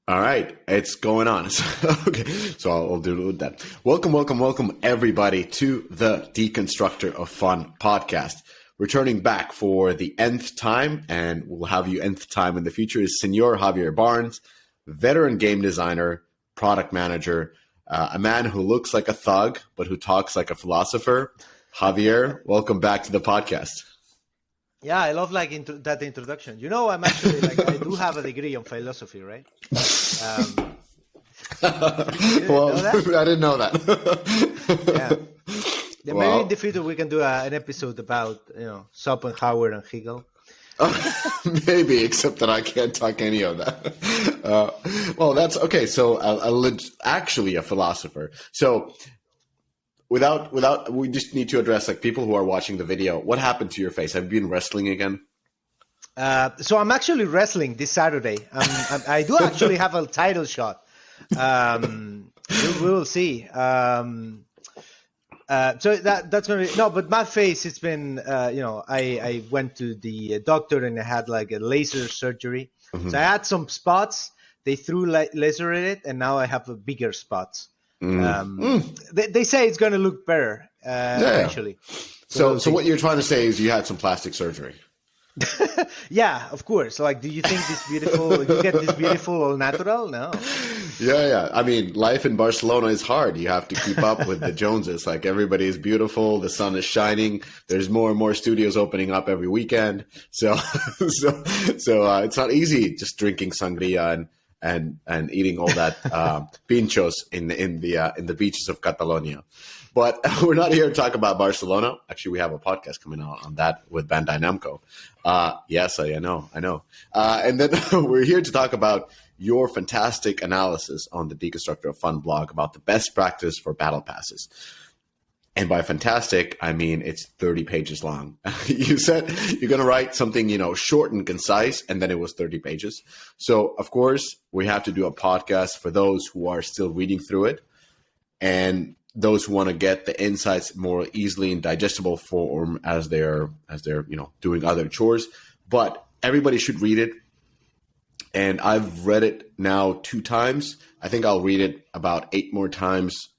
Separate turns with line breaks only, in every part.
All right, it's going on. Okay, so I'll do it with that. Welcome, everybody to the Deconstructor of Fun podcast. Returning back for the nth time, and we'll have you nth time in the future, is Senor Javier Barnes, veteran game designer, product manager, a man who looks like a thug, but who talks like a philosopher. Javier, welcome back to the podcast.
Yeah, I love that introduction. You know, I'm actually I do have a degree on philosophy, right?
Well, I didn't know that.
Yeah, maybe in the future we can do an episode about Schopenhauer and Hegel.
Maybe, except that I can't talk any of that. Well, that's okay. So, actually, a philosopher. So. Without, we just need to address people who are watching the video. What happened to your face? Have you been wrestling again?
So I'm actually wrestling this Saturday. I do actually have a title shot. We will see. So that's gonna be but my face. It's been I went to the doctor and I had a laser surgery. Mm-hmm. So I had some spots. They threw laser at it, and now I have a bigger spots. They say it's going to look better eventually.
So what you're trying to say is you had some plastic surgery.
Yeah, of course. Do you think you get this beautiful all natural? No.
Yeah. I mean, life in Barcelona is hard. You have to keep up with the Joneses. Everybody is beautiful. The sun is shining. There's more and more studios opening up every weekend. So it's not easy just drinking sangria and eating all that pinchos in the beaches of Catalonia. But we're not here to talk about Barcelona. Actually, we have a podcast coming out on that with Bandai Namco. Yes, I know. And then we're here to talk about your fantastic analysis on the Deconstructor of Fun blog about the best practice for battle passes. And by fantastic, I mean it's 30 pages long. You said you're going to write something, short and concise, and then it was 30 pages. So, of course, we have to do a podcast for those who are still reading through it and those who want to get the insights more easily in digestible form as they're doing other chores. But everybody should read it. And I've read it now 2 times. I think I'll read it about 8 more times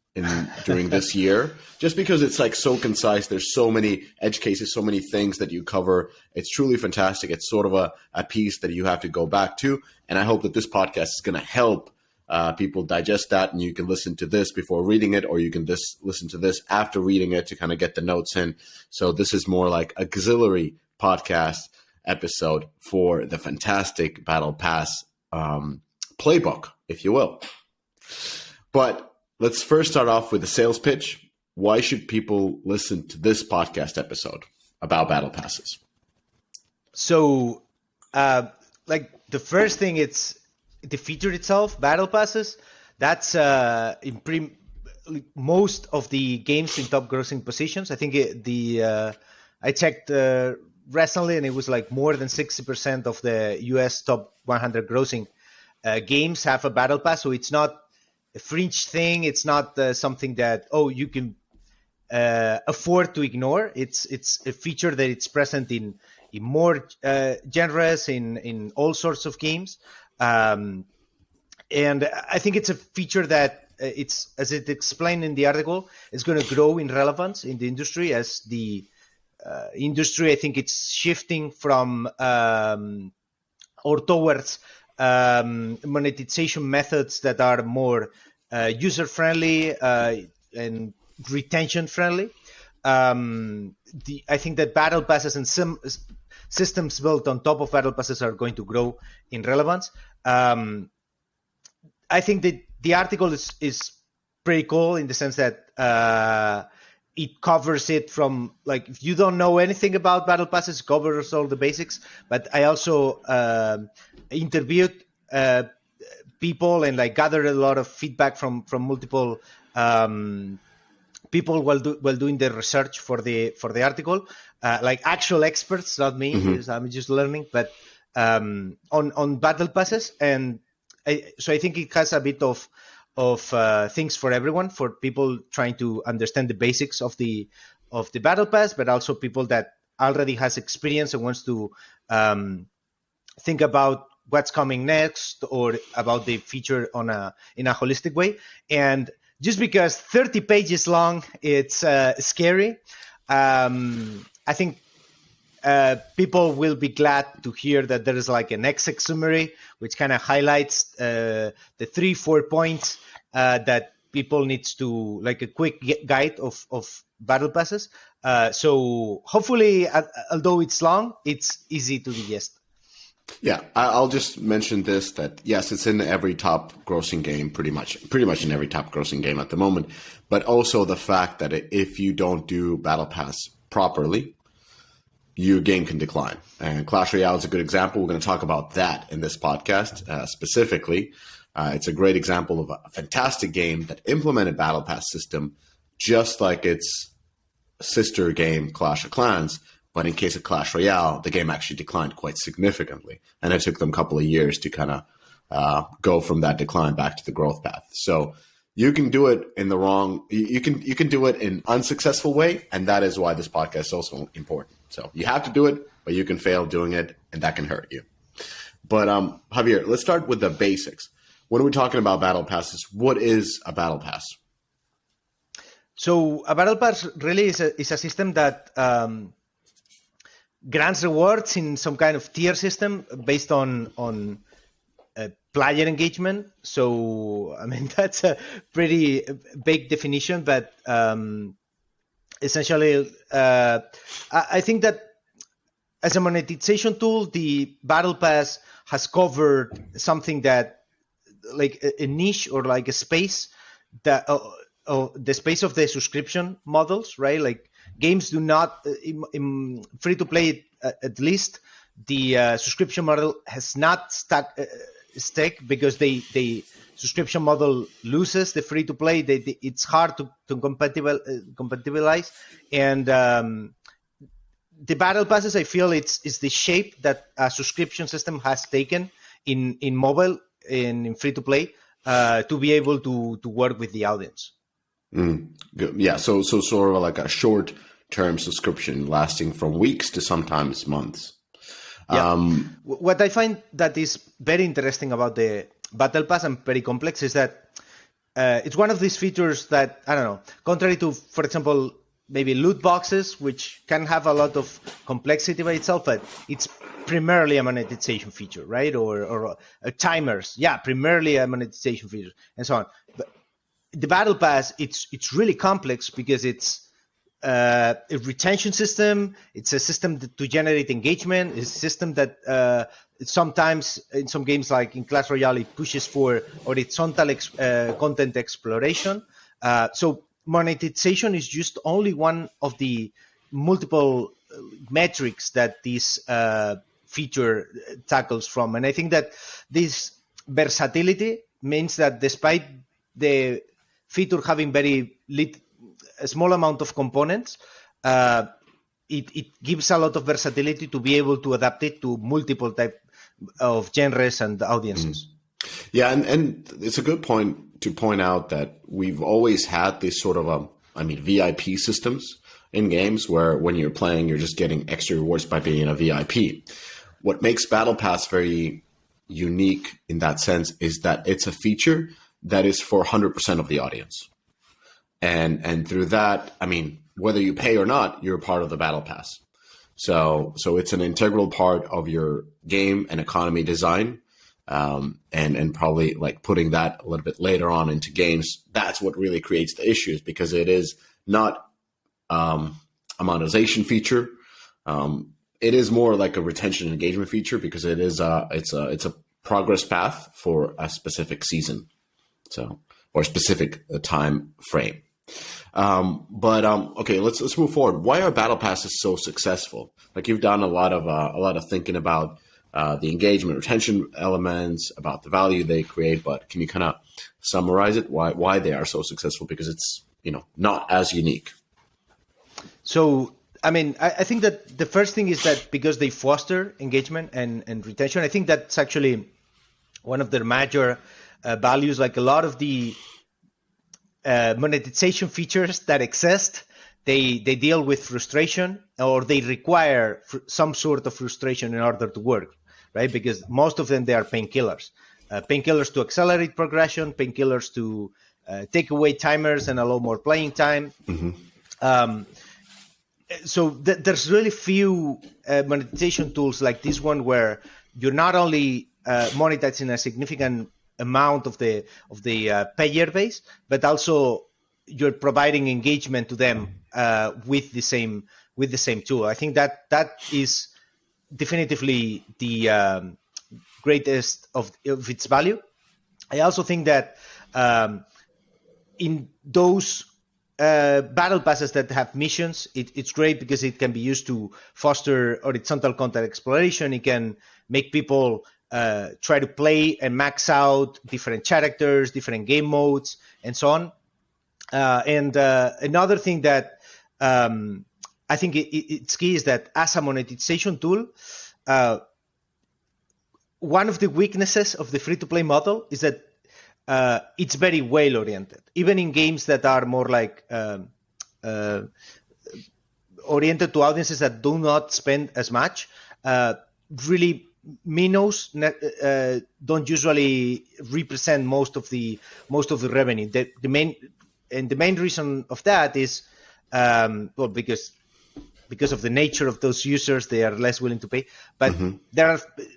during this year, just because it's so concise. There's so many edge cases, so many things that you cover. It's truly fantastic. It's sort of a piece that you have to go back to. And I hope that this podcast is going to help people digest that. And you can listen to this before reading it, or you can just listen to this after reading it to kind of get the notes in. So this is more like an auxiliary podcast episode for the fantastic Battle Pass playbook, if you will. But let's first start off with the sales pitch. Why should people listen to this podcast episode about battle passes?
So, the first thing, it's the feature itself, battle passes. That's most of the games in top grossing positions. I think I checked recently, and it was more than 60% of the US top 100 grossing games have a battle pass. So it's not a fringe thing. It's not something that you can afford to ignore. It's a feature that it's present in more genres, in all sorts of games, and I think it's a feature that it's, as it explained in the article, is going to grow in relevance in the industry as the industry. I think it's shifting from or towards monetization methods that are more user-friendly and retention-friendly. I think that battle passes and some systems built on top of battle passes are going to grow in relevance. I think that the article is pretty cool in the sense that it covers it from, if you don't know anything about battle passes, it covers all the basics. But I also interviewed people and gathered a lot of feedback from multiple people while doing the research for the article, actual experts, not me. Mm-hmm. I'm just learning, but on battle passes, and so I think it has a bit of things for everyone, for people trying to understand the basics of the battle pass, but also people that already has experience and wants to think about what's coming next or about the feature in a holistic way. And just because 30 pages long, it's scary. I think people will be glad to hear that there is like an exec summary, which kind of highlights the 3-4 points that people needs to, like a quick guide of battle passes. So hopefully, although it's long, it's easy to digest.
Yeah, I'll just mention this, that yes, it's in every top grossing game, pretty much in every top grossing game at the moment, but also the fact that if you don't do Battle Pass properly, your game can decline. And Clash Royale is a good example. We're going to talk about that in this podcast specifically. It's a great example of a fantastic game that implemented Battle Pass system just like its sister game, Clash of Clans. But in case of Clash Royale, the game actually declined quite significantly. And it took them a couple of years to kind of go from that decline back to the growth path. So you can do it in the wrong, you can do it in unsuccessful way. And that is why this podcast is also important. So you have to do it, but you can fail doing it, and that can hurt you. But Javier, let's start with the basics. When we're talking about battle passes, what is a battle pass?
So a battle pass really is a system that grants rewards in some kind of tier system based on player engagement. So I mean that's a pretty big definition, but essentially, I think that as a monetization tool, the Battle Pass has covered something that, like a niche or like a space that the space of the subscription models, right? Like games do not, in free to play at least, the subscription model has not stuck because the subscription model loses the free to play. It's hard to compatibilize, and the battle passes, I feel it's the shape that a subscription system has taken in mobile and in free to play to be able to work with the audience.
Yeah, so sort of like a short term subscription lasting from weeks to sometimes months.
Yeah. What I find that is very interesting about the Battle Pass and very complex is that it's one of these features that, I don't know, contrary to, for example, maybe loot boxes, which can have a lot of complexity by itself, but it's primarily a monetization feature, right? Or timers. Yeah, primarily a monetization feature and so on. But the Battle Pass, it's really complex because it's a retention system. It's a system to generate engagement. It's a system that sometimes in some games, like in Clash Royale, it pushes for horizontal content exploration. So monetization is just only one of the multiple metrics that this feature tackles from. And I think that this versatility means that despite the feature having a small amount of components, it gives a lot of versatility to be able to adapt it to multiple type of genres and audiences.
Yeah, and it's a good point to point out that we've always had this sort of VIP systems in games where when you're playing, you're just getting extra rewards by being a VIP. What makes Battle Pass very unique in that sense is that it's a feature that is for 100% of the audience. And through that, I mean, whether you pay or not, you're part of the Battle Pass. So it's an integral part of your game and economy design. And probably like putting that a little bit later on into games, that's what really creates the issues, because it is not a monetization feature. It is more like a retention and engagement feature because it's a progress path for a specific season, or a specific time frame. Okay, let's move forward. Why are battle passes so successful? Like, you've done a lot of thinking about the engagement, retention elements, about the value they create, but can you kind of summarize it? Why they are so successful? Because it's not as unique.
So, I mean, I think that the first thing is that because they foster engagement and retention, I think that's actually one of their major values. Like a lot of the monetization features that exist, they deal with frustration, or they require some sort of frustration in order to work, right? Because most of them, they are painkillers. Painkillers to accelerate progression, painkillers to take away timers and allow more playing time. So there's really few monetization tools like this one where you're not only monetizing a significant amount of the payer base, but also you're providing engagement to them with the same tool. I think that is definitively the greatest of its value. I also think that in those battle passes that have missions, it's great because it can be used to foster horizontal content exploration. It can make people try to play and max out different characters, different game modes, and so on. And another thing that I think it's key is that as a monetization tool, one of the weaknesses of the free-to-play model is that it's very whale-oriented. Even in games that are more like oriented to audiences that do not spend as much, really minnows don't usually represent most of the revenue. The main reason of that is because of the nature of those users, they are less willing to pay. But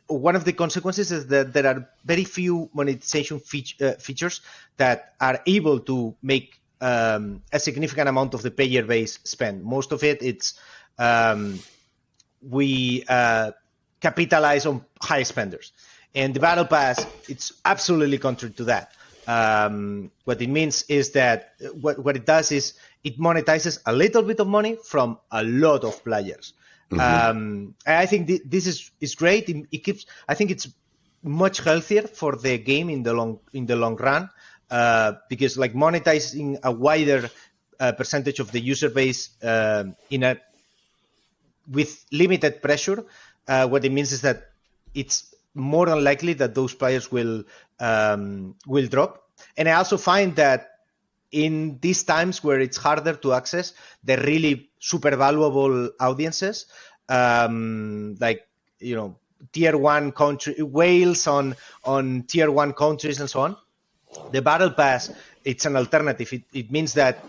one of the consequences is that there are very few monetization features that are able to make a significant amount of the payer base spend. Most of it's we capitalize on high spenders, and the battle pass, it's absolutely contrary to that. What it means is that what it does is it monetizes a little bit of money from a lot of players. And I think this is great. It keeps. I think it's much healthier for the game in the long run, because like monetizing a wider percentage of the user base with limited pressure, what it means is that it's more unlikely that those players will drop. And I also find that in these times where it's harder to access the really super valuable audiences, like tier 1 country whales on tier 1 countries and so on, the battle pass, it's an alternative. It means that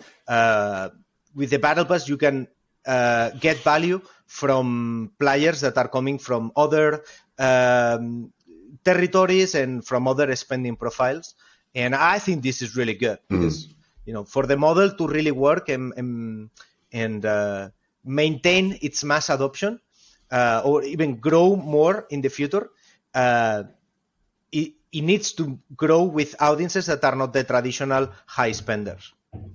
with the battle pass you can get value from players that are coming from other territories and from other spending profiles. And I think this is really good because for the model to really work and maintain its mass adoption, or even grow more in the future, it needs to grow with audiences that are not the traditional high spenders.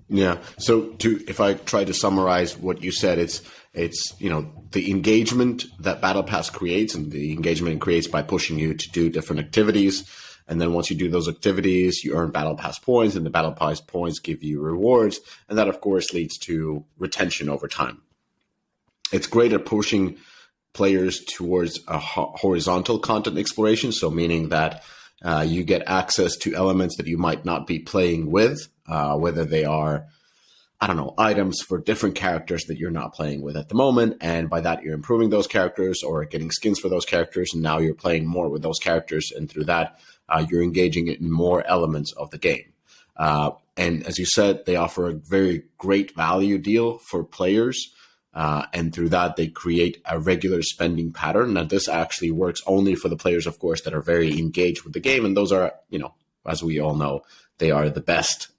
Yeah. So if I try to summarize what you said, it's the engagement that Battle Pass creates, and the engagement it creates by pushing you to do different activities. And then once you do those activities, you earn Battle Pass points, and the Battle Pass points give you rewards. And that, of course, leads to retention over time. It's great at pushing players towards a horizontal content exploration. So meaning that you get access to elements that you might not be playing with, whether they are, items for different characters that you're not playing with at the moment. And by that, you're improving those characters or getting skins for those characters. And now you're playing more with those characters. And through that, you're engaging in more elements of the game. And as you said, they offer a very great value deal for players. And through that, they create a regular spending pattern. Now, this actually works only for the players, of course, that are very engaged with the game. And those are, as we all know, they are the best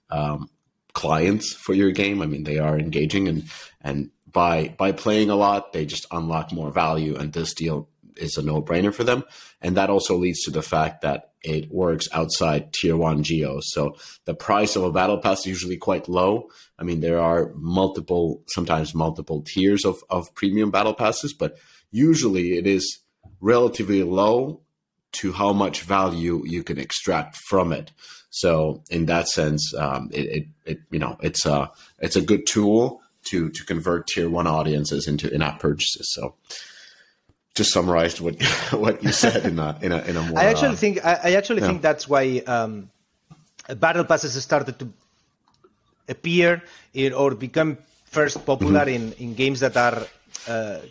clients for your game. I mean, they are engaging, and by playing a lot, they just unlock more value. And this deal is a no-brainer for them. And that also leads to the fact that it works outside tier 1 geos. So the price of a battle pass is usually quite low. I mean, there are sometimes multiple tiers of premium battle passes, but usually it is relatively low to how much value you can extract from it. So in that sense, it's a good tool to convert tier 1 audiences into in-app purchases. So just summarized what you said in a more.
I actually think that's why battle passes started to appear or become first popular in games that are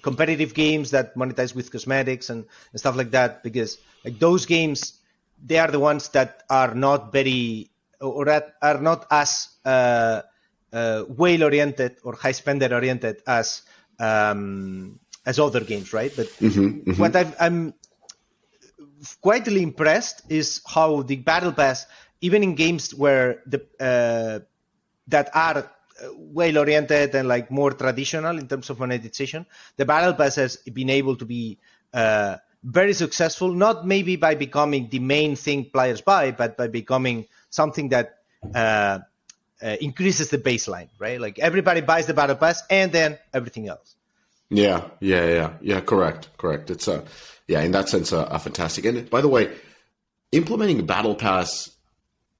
competitive games that monetize with cosmetics and stuff like that, because like those games, they are the ones that are not very, or that are not as whale oriented or high spender oriented as other games, right? But what I'm quietly impressed is how the battle pass, even in games where that are whale oriented and like more traditional in terms of monetization, the battle pass has been able to be very successful, not maybe by becoming the main thing players buy, but by becoming something that increases the baseline, right? Like everybody buys the battle pass and then everything else.
Yeah. Correct. It's in that sense, a fantastic. And by the way, implementing a battle pass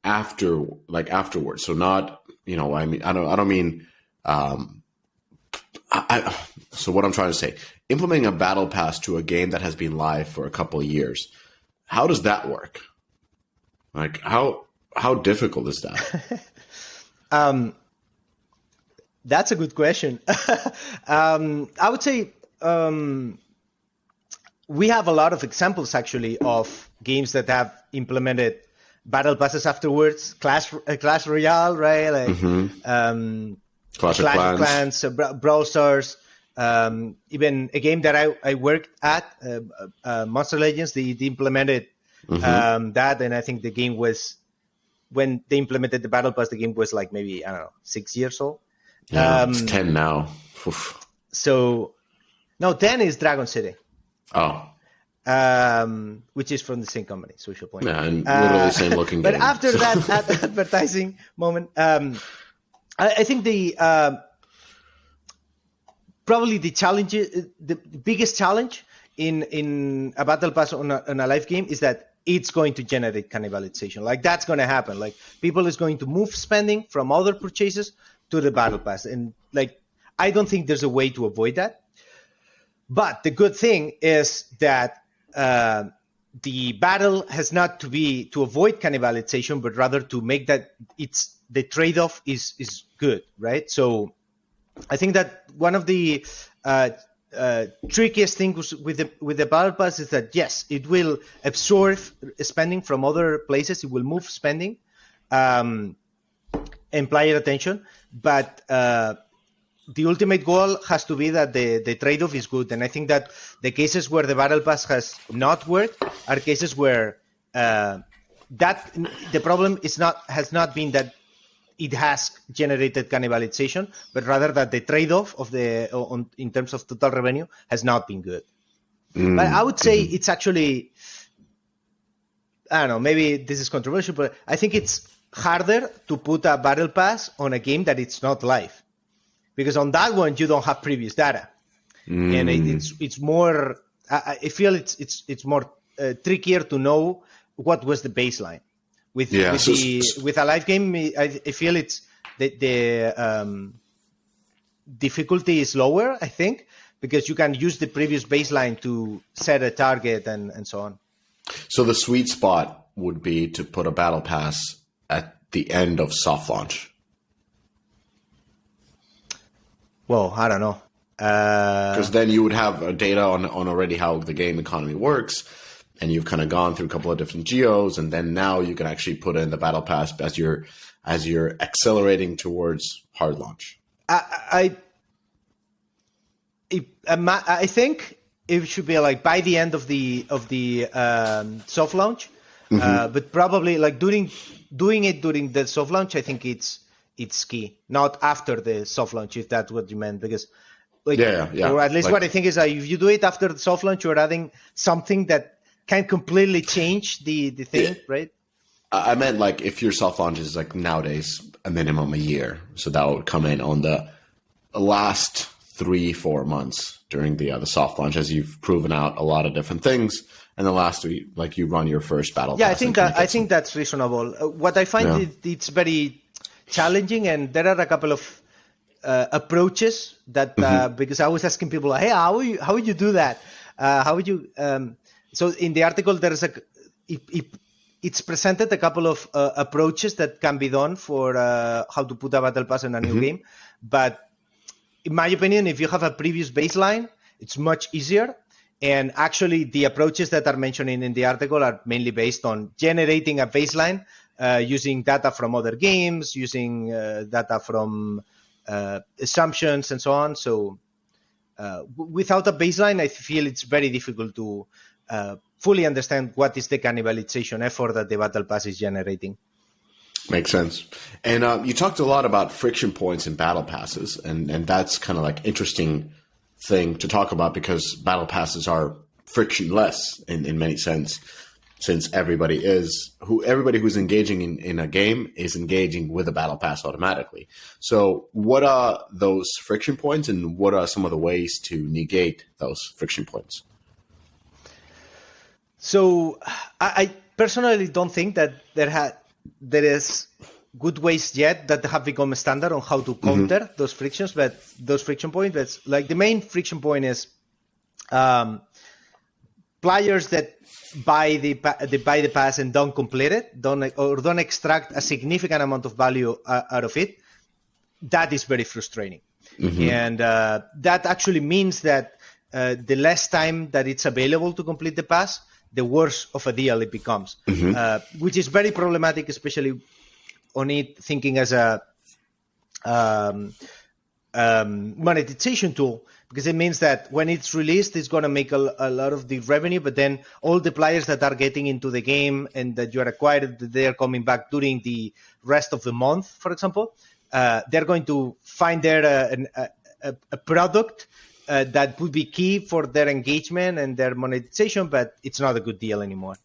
afterwards. So not, I mean, I don't mean. So what I'm trying to say, implementing a battle pass to a game that has been live for a couple of years, how does that work? Like how difficult is that?
That's a good question. I would say we have a lot of examples actually of games that have implemented battle passes afterwards. Clash Royale, right? Like
Clash of Clans,
Brawl Stars. Even a game that I worked at, Monster Legends, they implemented that, and I think the game was, when they implemented the battle pass, the game was like maybe, I don't know, 6 years old.
Yeah, it's 10 now. Oof.
So, no, 10 is Dragon City.
Oh.
Which is from the same company, Social Point.
Yeah, and literally same looking
but
game.
But after that advertising moment, I think probably the challenge, the biggest challenge in a battle pass on a live game is that it's going to generate cannibalization. Like that's going to happen. Like people is going to move spending from other purchases to the battle pass, and like I don't think there's a way to avoid that. But the good thing is that the battle has not to be to avoid cannibalization, but rather to make that it's the trade-off is good, right? So I think that one of the trickiest things with the battle pass is that yes, it will absorb spending from other places, it will move spending and player attention, but the ultimate goal has to be that the trade-off is good. And I think that the cases where the battle pass has not worked are cases where that the problem has not been that it has generated cannibalization, but rather that the trade-off of in terms of total revenue has not been good. But I would say it's actually, I don't know, maybe this is controversial, but I think it's harder to put a battle pass on a game that it's not live. Because on that one you don't have previous data, and it's more. I feel it's more trickier to know what was the baseline. With a live game, I feel it's the difficulty is lower. I think because you can use the previous baseline to set a target and so on.
So the sweet spot would be to put a battle pass at the end of soft launch.
Well, I don't know.
Because then you would have data on already how the game economy works, and you've kind of gone through a couple of different geos, and then now you can actually put in the battle pass as you're accelerating towards hard launch.
I think it should be like by the end of the soft launch, but probably like doing it during the soft launch. I think it's key, not after the soft launch, if that's what you meant, because or at least what I think is that if you do it after the soft launch, you're adding something that can completely change the thing, right?
I meant like if your soft launch is like nowadays a minimum a year, so that would come in on the last 3-4 months during the soft launch, as you've proven out a lot of different things, and the last week, like you run your first battle.
Yeah, I think that's reasonable. What I find it's very challenging, and there are a couple of approaches that because I was asking people, hey, how would you do that? How would you? So in the article, there's it's presented a couple of approaches that can be done for how to put a battle pass in a new game, but in my opinion, if you have a previous baseline, it's much easier. And actually, the approaches that are mentioned in the article are mainly based on generating a baseline using data from other games, using data from assumptions, and so on. So without a baseline, I feel it's very difficult to fully understand what is the cannibalization effort that the Battle Pass is generating.
Makes sense. And you talked a lot about friction points in battle passes, and that's kind of like interesting thing to talk about because battle passes are frictionless in many sense, since everybody who's engaging in a game is engaging with a battle pass automatically. So what are those friction points, and what are some of the ways to negate those friction points?
So I personally don't think that there is good ways yet that have become a standard on how to counter those frictions, but those friction points, that's like the main friction point is players that buy the pass and don't complete it, don't extract a significant amount of value out of it. That is very frustrating. And that actually means that the less time that it's available to complete the pass, the worse of a deal it becomes, which is very problematic, especially on it thinking as a monetization tool, because it means that when it's released, it's going to make a lot of the revenue, but then all the players that are getting into the game and that you are acquired, they are coming back during the rest of the month, for example, they're going to find there a product that would be key for their engagement and their monetization, but it's not a good deal anymore.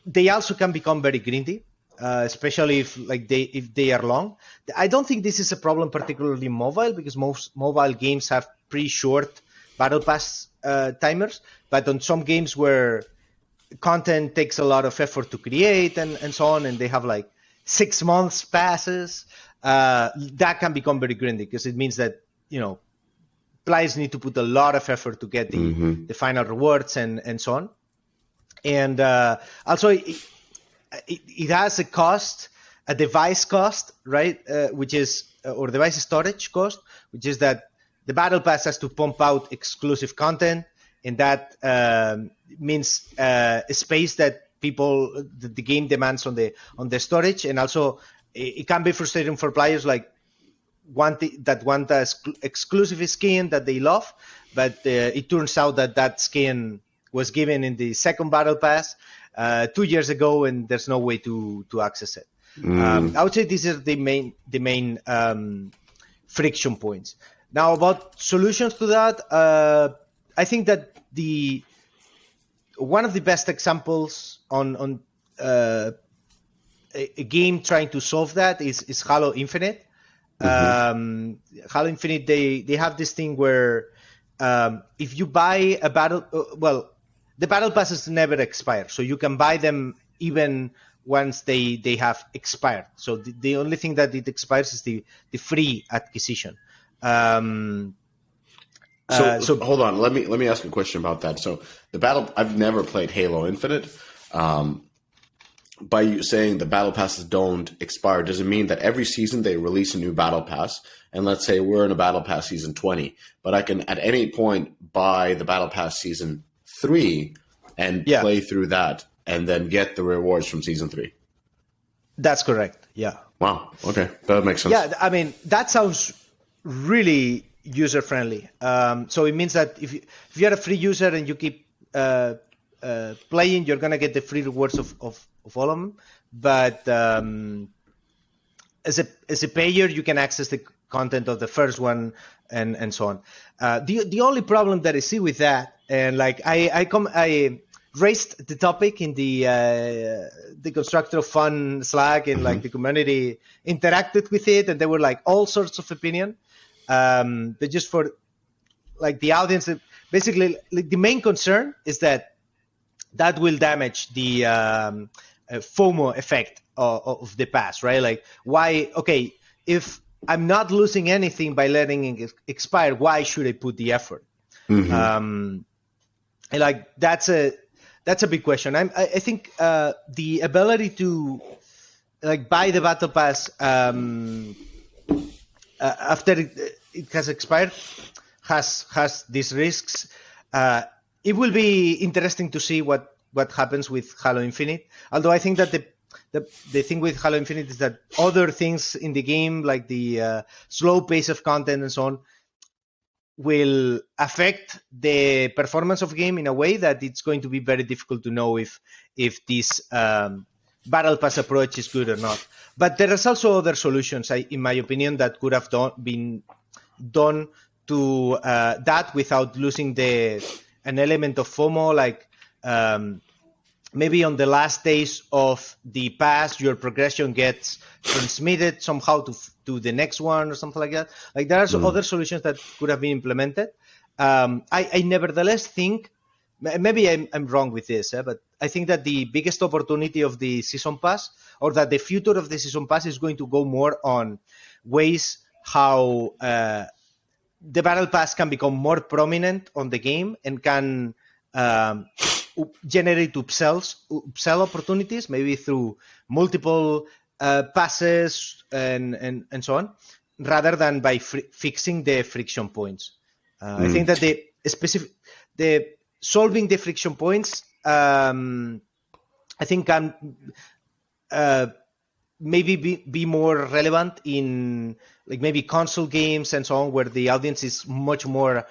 They also can become very greedy, especially if they are long. I don't think this is a problem particularly mobile, because most mobile games have pretty short battle pass timers, but on some games where content takes a lot of effort to create and so on, and they have like 6 months passes, that can become very greedy, because it means that, players need to put a lot of effort to get the final rewards and so on. And also it has a cost, a device cost, right? Which is, or device storage cost, which is that the battle pass has to pump out exclusive content, and that means a space that the game demands on the storage. And also it can be frustrating for players want a exclusive skin that they love, but it turns out that skin was given in the second battle pass 2 years ago, and there's no way to access it. I would say these are the main friction points. Now, about solutions to that, I think that one of the best examples on a game trying to solve that is Halo Infinite. Halo Infinite, they have this thing where if you buy a the battle passes never expire, so you can buy them even once they have expired. So the only thing that it expires is the free acquisition.
So hold on, let me ask a question about that. So I've never played Halo Infinite. By you saying the battle passes don't expire, does it mean that every season they release a new battle pass? And let's say we're in a battle pass season 20, but I can at any point buy the battle pass season 3 and play through that and then get the rewards from season 3?
That's correct. Yeah.
Wow. Okay. That makes sense.
Yeah. I mean, that sounds really user friendly. So it means that if you're a free user and you keep playing, you're going to get the free rewards of all of them. But as a payer, you can access the content of the first one and so on. The only problem that I see with that, and I raised the topic in the Constructor of Fun Slack, and the community interacted with it, and there were all sorts of opinion. But just for the audience, basically the main concern is that will damage the FOMO effect of the pass, right? Why? Okay, if I'm not losing anything by letting it expire, why should I put the effort? And that's a big question. I think the ability to buy the battle pass after it has expired, has these risks. It will be interesting to see what happens with Halo Infinite. Although I think that the thing with Halo Infinite is that other things in the game, like the slow pace of content and so on, will affect the performance of game in a way that it's going to be very difficult to know if this battle pass approach is good or not. But there is also other solutions, in my opinion, that could have been done to that without losing an element of FOMO, like maybe on the last days of the pass, your progression gets transmitted somehow to the next one or something like that. Like there are other solutions that could have been implemented. I nevertheless think, maybe I'm wrong with this, but I think that the biggest opportunity of the Season Pass, or that the future of the Season Pass, is going to go more on ways how the Battle Pass can become more prominent on the game and can generate upsell opportunities, maybe through multiple passes and so on, rather than by fixing the friction points. I think that the solving the friction points, I think can maybe be more relevant in like maybe console games and so on, where the audience is much more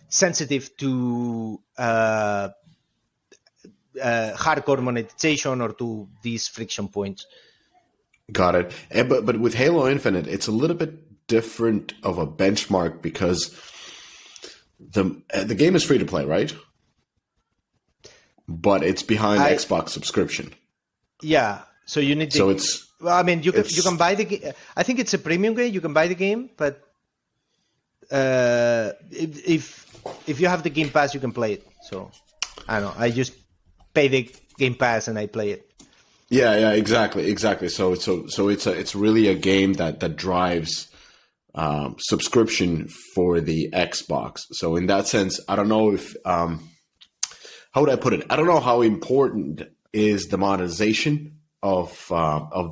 sensitive to hardcore monetization or to these friction points.
Got it. But with Halo Infinite, it's a little bit different of a benchmark because the game is free to play, right? But it's behind Xbox subscription.
Yeah, so you need.
It's.
Well, I mean, you can buy the game. I think it's a premium game. You can buy the game, but if you have the Game Pass, you can play it. So I don't know. I just pay the Game Pass and I play it.
Yeah, exactly. So it's really a game that drives subscription for the Xbox. So in that sense, I don't know if how would I put it? I don't know how important is the monetization of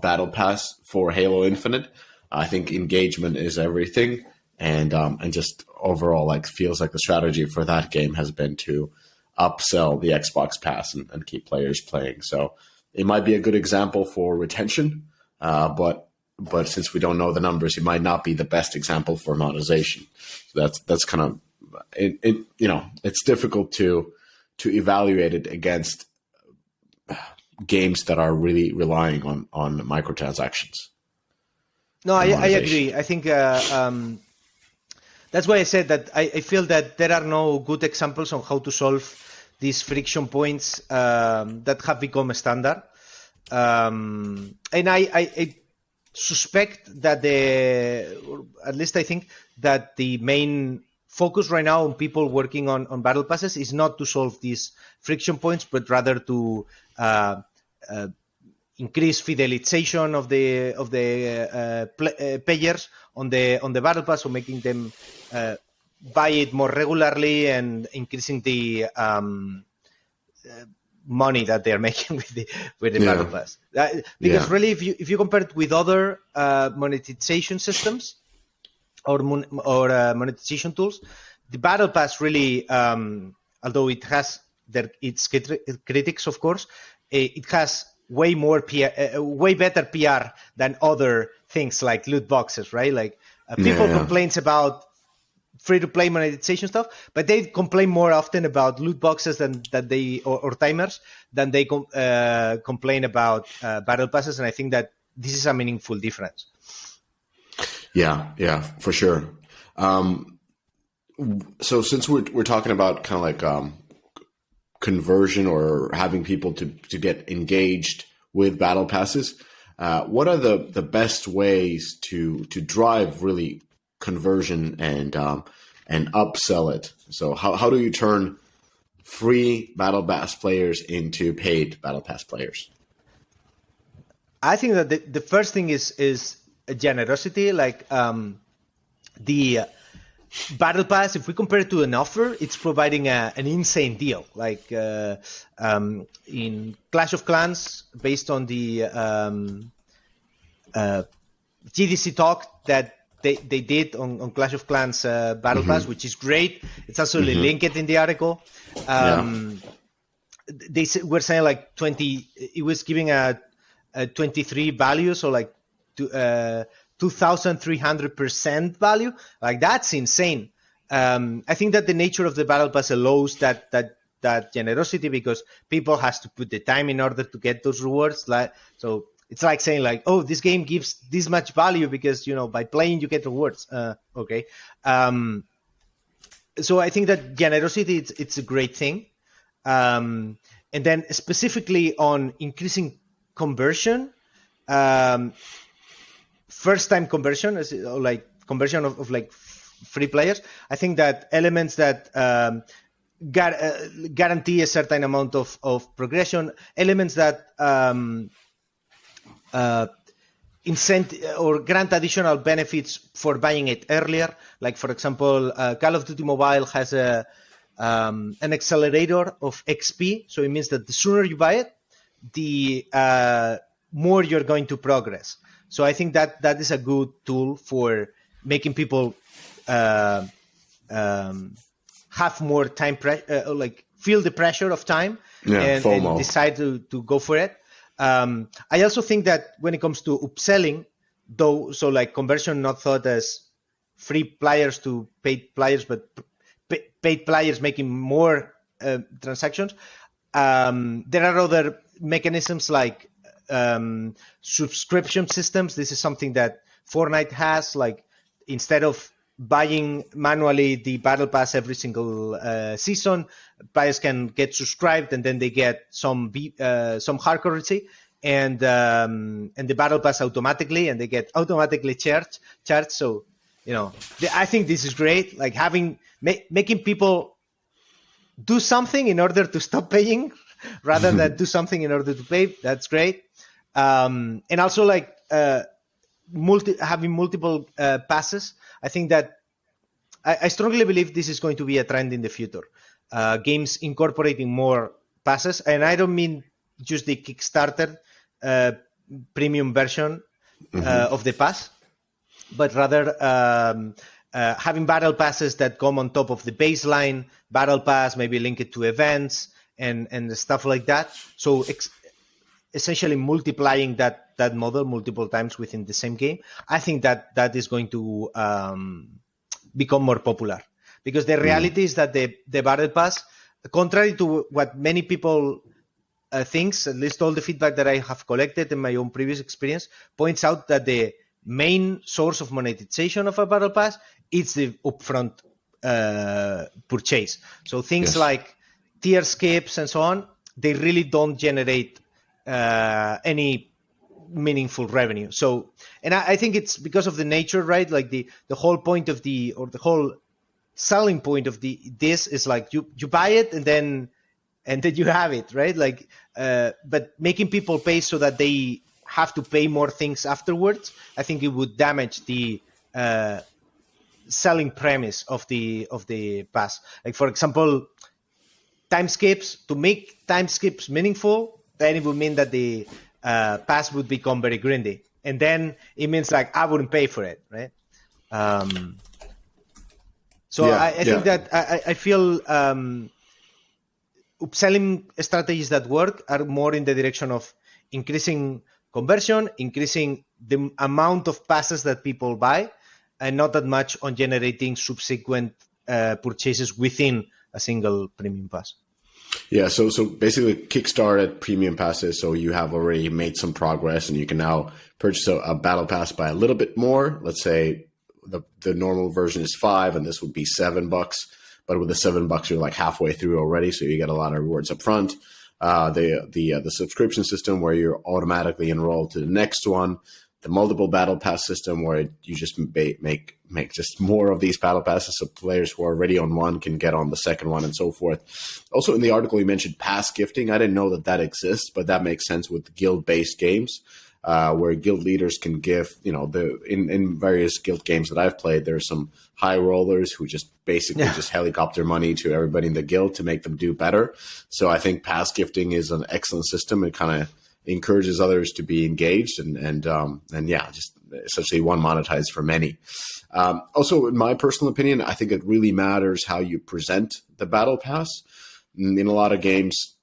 Battle Pass for Halo Infinite. I think engagement is everything, and just overall, like, feels like the strategy for that game has been to upsell the Xbox Pass and keep players playing. So it might be a good example for retention, but since we don't know the numbers, it might not be the best example for monetization. So that's kind of it. It's difficult to evaluate it against games that are really relying on microtransactions.
No, I agree. I think that's why I said that I feel that there are no good examples on how to solve these friction points that have become a standard. And I suspect that at least I think that the main focus right now on people working on battle passes is not to solve these friction points, but rather to increase fidelization of the players on the battle pass, or making them buy it more regularly and increasing the money that they're making with the battle pass. Because really, if you compare it with other monetization systems or monetization tools, the battle pass really, although it has its critics, of course, it has way better PR than other things like loot boxes, right? Like people complains about free-to-play monetization stuff, but they complain more often about loot boxes than they or timers than they complain about battle passes, and I think that this is a meaningful difference.
Yeah, for sure. So since we're talking about kind of like conversion or having people to get engaged with battle passes, what are the best ways to drive really conversion and upsell it? So how do you turn free battle pass players into paid battle pass players?
I think that the first thing is generosity. Like the battle pass, if we compare it to an offer, it's providing an insane deal. Like in Clash of Clans, based on the GDC talk that they did on Clash of Clans Battle Pass, which is great. It's also linked in the article. They were saying like 20. It was giving a 23 value, so like 2,300% value. Like that's insane. I think that the nature of the Battle Pass allows that generosity because people has to put the time in order to get those rewards. Like so. It's like saying like, oh, this game gives this much value because, by playing you get rewards. Okay. So I think that generosity, it's a great thing. And then specifically on increasing conversion, first-time conversion, like conversion of like free players. I think that elements that guarantee a certain amount of progression, elements that incentive or grant additional benefits for buying it earlier. Like for example, Call of Duty Mobile has an accelerator of XP, so it means that the sooner you buy it, the more you're going to progress. So I think that is a good tool for making people have more time, like feel the pressure of time and decide to go for it. I also think that when it comes to upselling, though, so like conversion not thought as free players to paid players, but paid players making more transactions. There are other mechanisms like subscription systems. This is something that Fortnite has. Like instead of buying manually the battle pass every single season, players can get subscribed and then they get some hard currency and the battle pass automatically, and they get automatically charged. So I think this is great. Like making people do something in order to stop paying rather than do something in order to pay. That's great. And also like having multiple passes. I think that I strongly believe this is going to be a trend in the future. Games incorporating more passes, and I don't mean just the Kickstarter premium version of the pass, but rather having battle passes that come on top of the baseline battle pass, maybe link it to events and stuff like that. So essentially multiplying that model multiple times within the same game. I think that is going to become more popular, because the reality is that the battle pass, contrary to what many people thinks, at least all the feedback that I have collected in my own previous experience points out that the main source of monetization of a battle pass is the upfront purchase. So things like tier skips and so on, they really don't generate any meaningful revenue. So, and I think it's because of the nature, right? Like the whole point of the whole selling point of this is like you buy it and then you have it, right? Like, but making people pay so that they have to pay more things afterwards, I think it would damage the selling premise of the pass. Like for example, time skips. To make time skips meaningful, then it would mean that the pass would become very grindy, and then it means like I wouldn't pay for it, right? I think that I feel upselling strategies that work are more in the direction of increasing conversion, increasing the amount of passes that people buy, and not that much on generating subsequent purchases within a single premium pass.
Yeah, so basically kickstarted premium passes, so you have already made some progress and you can now purchase a battle pass by a little bit more. Let's say the normal version is $5 and this would be $7, but with the $7 you're like halfway through already, so you get a lot of rewards up front. The subscription system where you're automatically enrolled to the next one, the multiple battle pass system where you just make just more of these battle passes, so players who are already on one can get on the second one and so forth. Also in the article you mentioned pass gifting. I didn't know that exists, but that makes sense with guild-based games, where guild leaders can give, in various guild games that I've played, there's some high rollers who just basically just helicopter money to everybody in the guild to make them do better. So I think pass gifting is an excellent system. It kind of encourages others to be engaged and just essentially one monetized for many. Also, in my personal opinion, I think it really matters how you present the battle pass. In a lot of games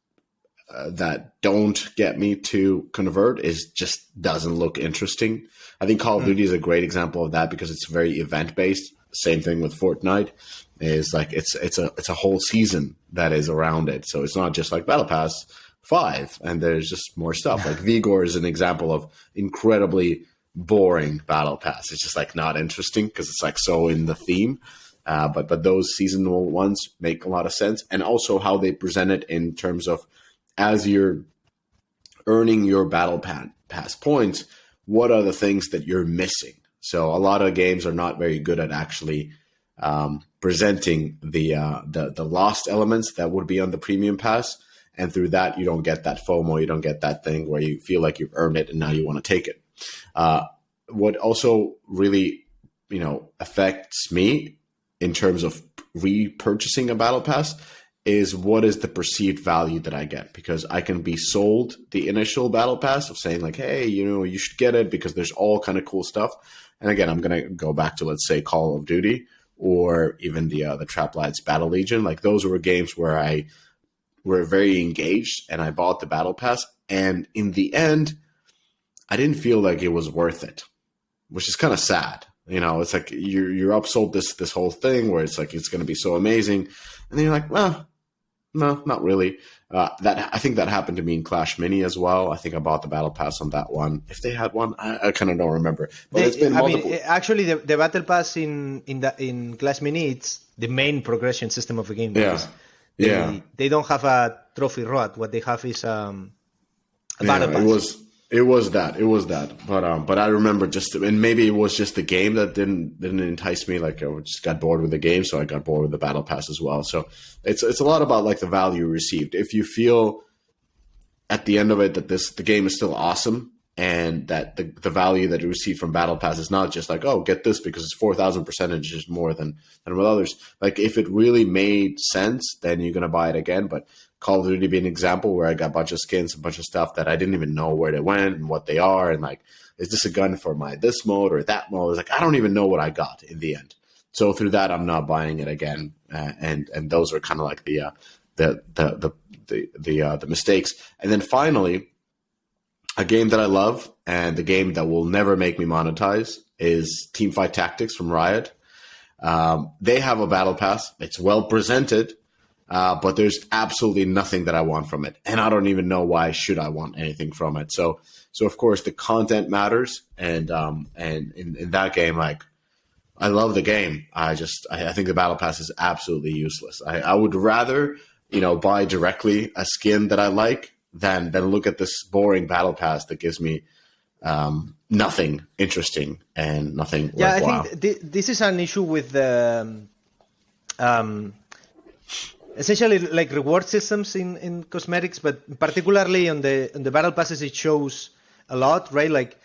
that don't get me to convert, is just doesn't look interesting. I think Call of Duty is a great example of that because it's very event based. Same thing with Fortnite, is like it's a whole season that is around it. So it's not just like Battle Pass 5 and there's just more stuff. Like Vigor is an example of incredibly boring Battle Pass. It's just like not interesting because it's like so in the theme. But those seasonal ones make a lot of sense, and also how they present it in terms of as you're earning your Battle Pass points, what are the things that you're missing? So a lot of games are not very good at actually presenting the lost elements that would be on the premium pass, and through that you don't get that FOMO, you don't get that thing where you feel like you've earned it and now you want to take it. What also really affects me in terms of repurchasing a battle pass is what is the perceived value that I get, because I can be sold the initial battle pass of saying like, hey, you should get it because there's all kind of cool stuff. And again, I'm going to go back to, let's say, Call of Duty or even the Traplights Battle Legion. Like those were games where I were very engaged and I bought the battle pass. And in the end, I didn't feel like it was worth it, which is kind of sad. It's like you're upsold this whole thing where it's like it's going to be so amazing, and then you're like, well, no, not really. I think that happened to me in Clash Mini as well. I think I bought the battle pass on that one. If they had one, I kind of don't remember. But it's been multiple.
Actually, the battle pass in Clash Mini, it's the main progression system of the game. They don't have a trophy rod. What they have is a battle pass.
It was that, but I remember and maybe it was just the game that didn't entice me. Like I just got bored with the game, so I got bored with the battle pass as well. So it's a lot about like the value received. If you feel at the end of it that the game is still awesome and that the value that you receive from battle pass is not just like, oh, get this because it's 4,000 percentages more than with others. Like if it really made sense, then you're gonna buy it again. But Call of Duty being an example where I got a bunch of skins, a bunch of stuff that I didn't even know where they went and what they are. And like, is this a gun for my this mode or that mode? It's like, I don't even know what I got in the end. So through that, I'm not buying it again. And those are kind of like the mistakes. And then finally, a game that I love and the game that will never make me monetize is Teamfight Tactics from Riot. They have a battle pass. It's well presented. But there's absolutely nothing that I want from it. And I don't even know why should I want anything from it. So of course the content matters. And in that game, like I love the game. I think the battle pass is absolutely useless. I would rather, buy directly a skin that I like than look at this boring battle pass that gives me nothing interesting and nothing worthwhile.
I think this is an issue with essentially like reward systems in cosmetics, but particularly on the battle passes, it shows a lot, right? Like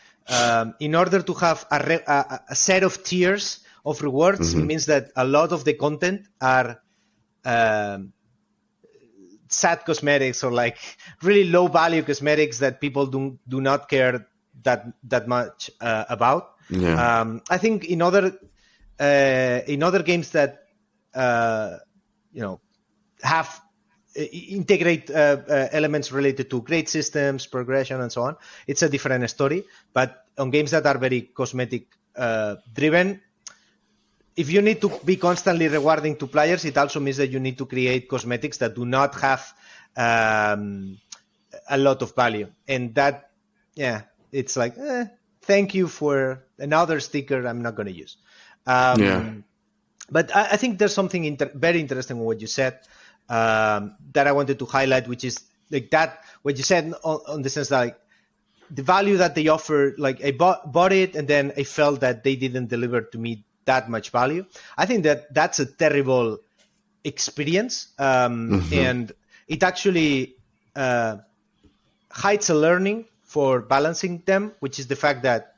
in order to have a set of tiers of rewards, it means that a lot of the content are sad cosmetics or like really low value cosmetics that people do not care that much about. Yeah. I think in other games that have integrate elements related to grade systems, progression, and so on, it's a different story. But on games that are very cosmetic driven, if you need to be constantly rewarding to players, it also means that you need to create cosmetics that do not have a lot of value. And that, it's like, thank you for another sticker I'm not going to use. But I think there's something very interesting in what you said that I wanted to highlight, which is like that, what you said on the sense that like, the value that they offer, like I bought it and then I felt that they didn't deliver to me that much value. I think that that's a terrible experience, and it actually hides a learning for balancing them, which is the fact that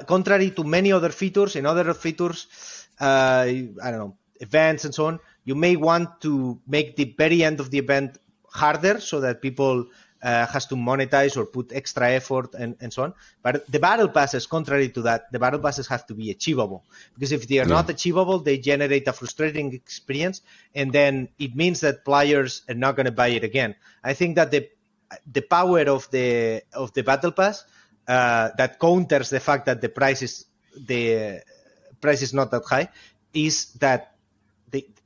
contrary to many other features, in other features, I don't know, events and so on, you may want to make the very end of the event harder so that people has to monetize or put extra effort and so on. But the battle passes, contrary to that, the battle passes have to be achievable, because if they are not achievable, they generate a frustrating experience, and then it means that players are not going to buy it again. I think that the power of the battle pass that counters the fact that the price is not that high is that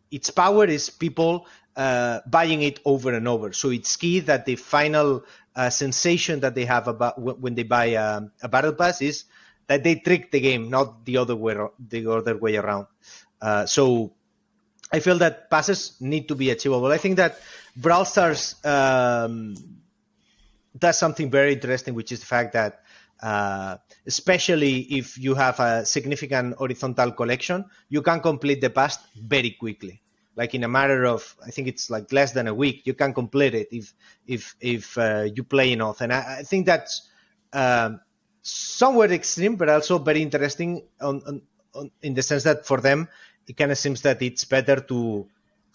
its power is people buying it over and over. So it's key that the final sensation that they have about when they buy a battle pass is that they trick the game, not the other way around. So I feel that passes need to be achievable. I think that Brawl Stars does something very interesting, which is the fact that especially if you have a significant horizontal collection, you can complete the pass very quickly. Like in a matter of, I think it's like less than a week, you can complete it if you play enough. And I think that's somewhat extreme, but also very interesting on in the sense that for them, it kind of seems that it's better to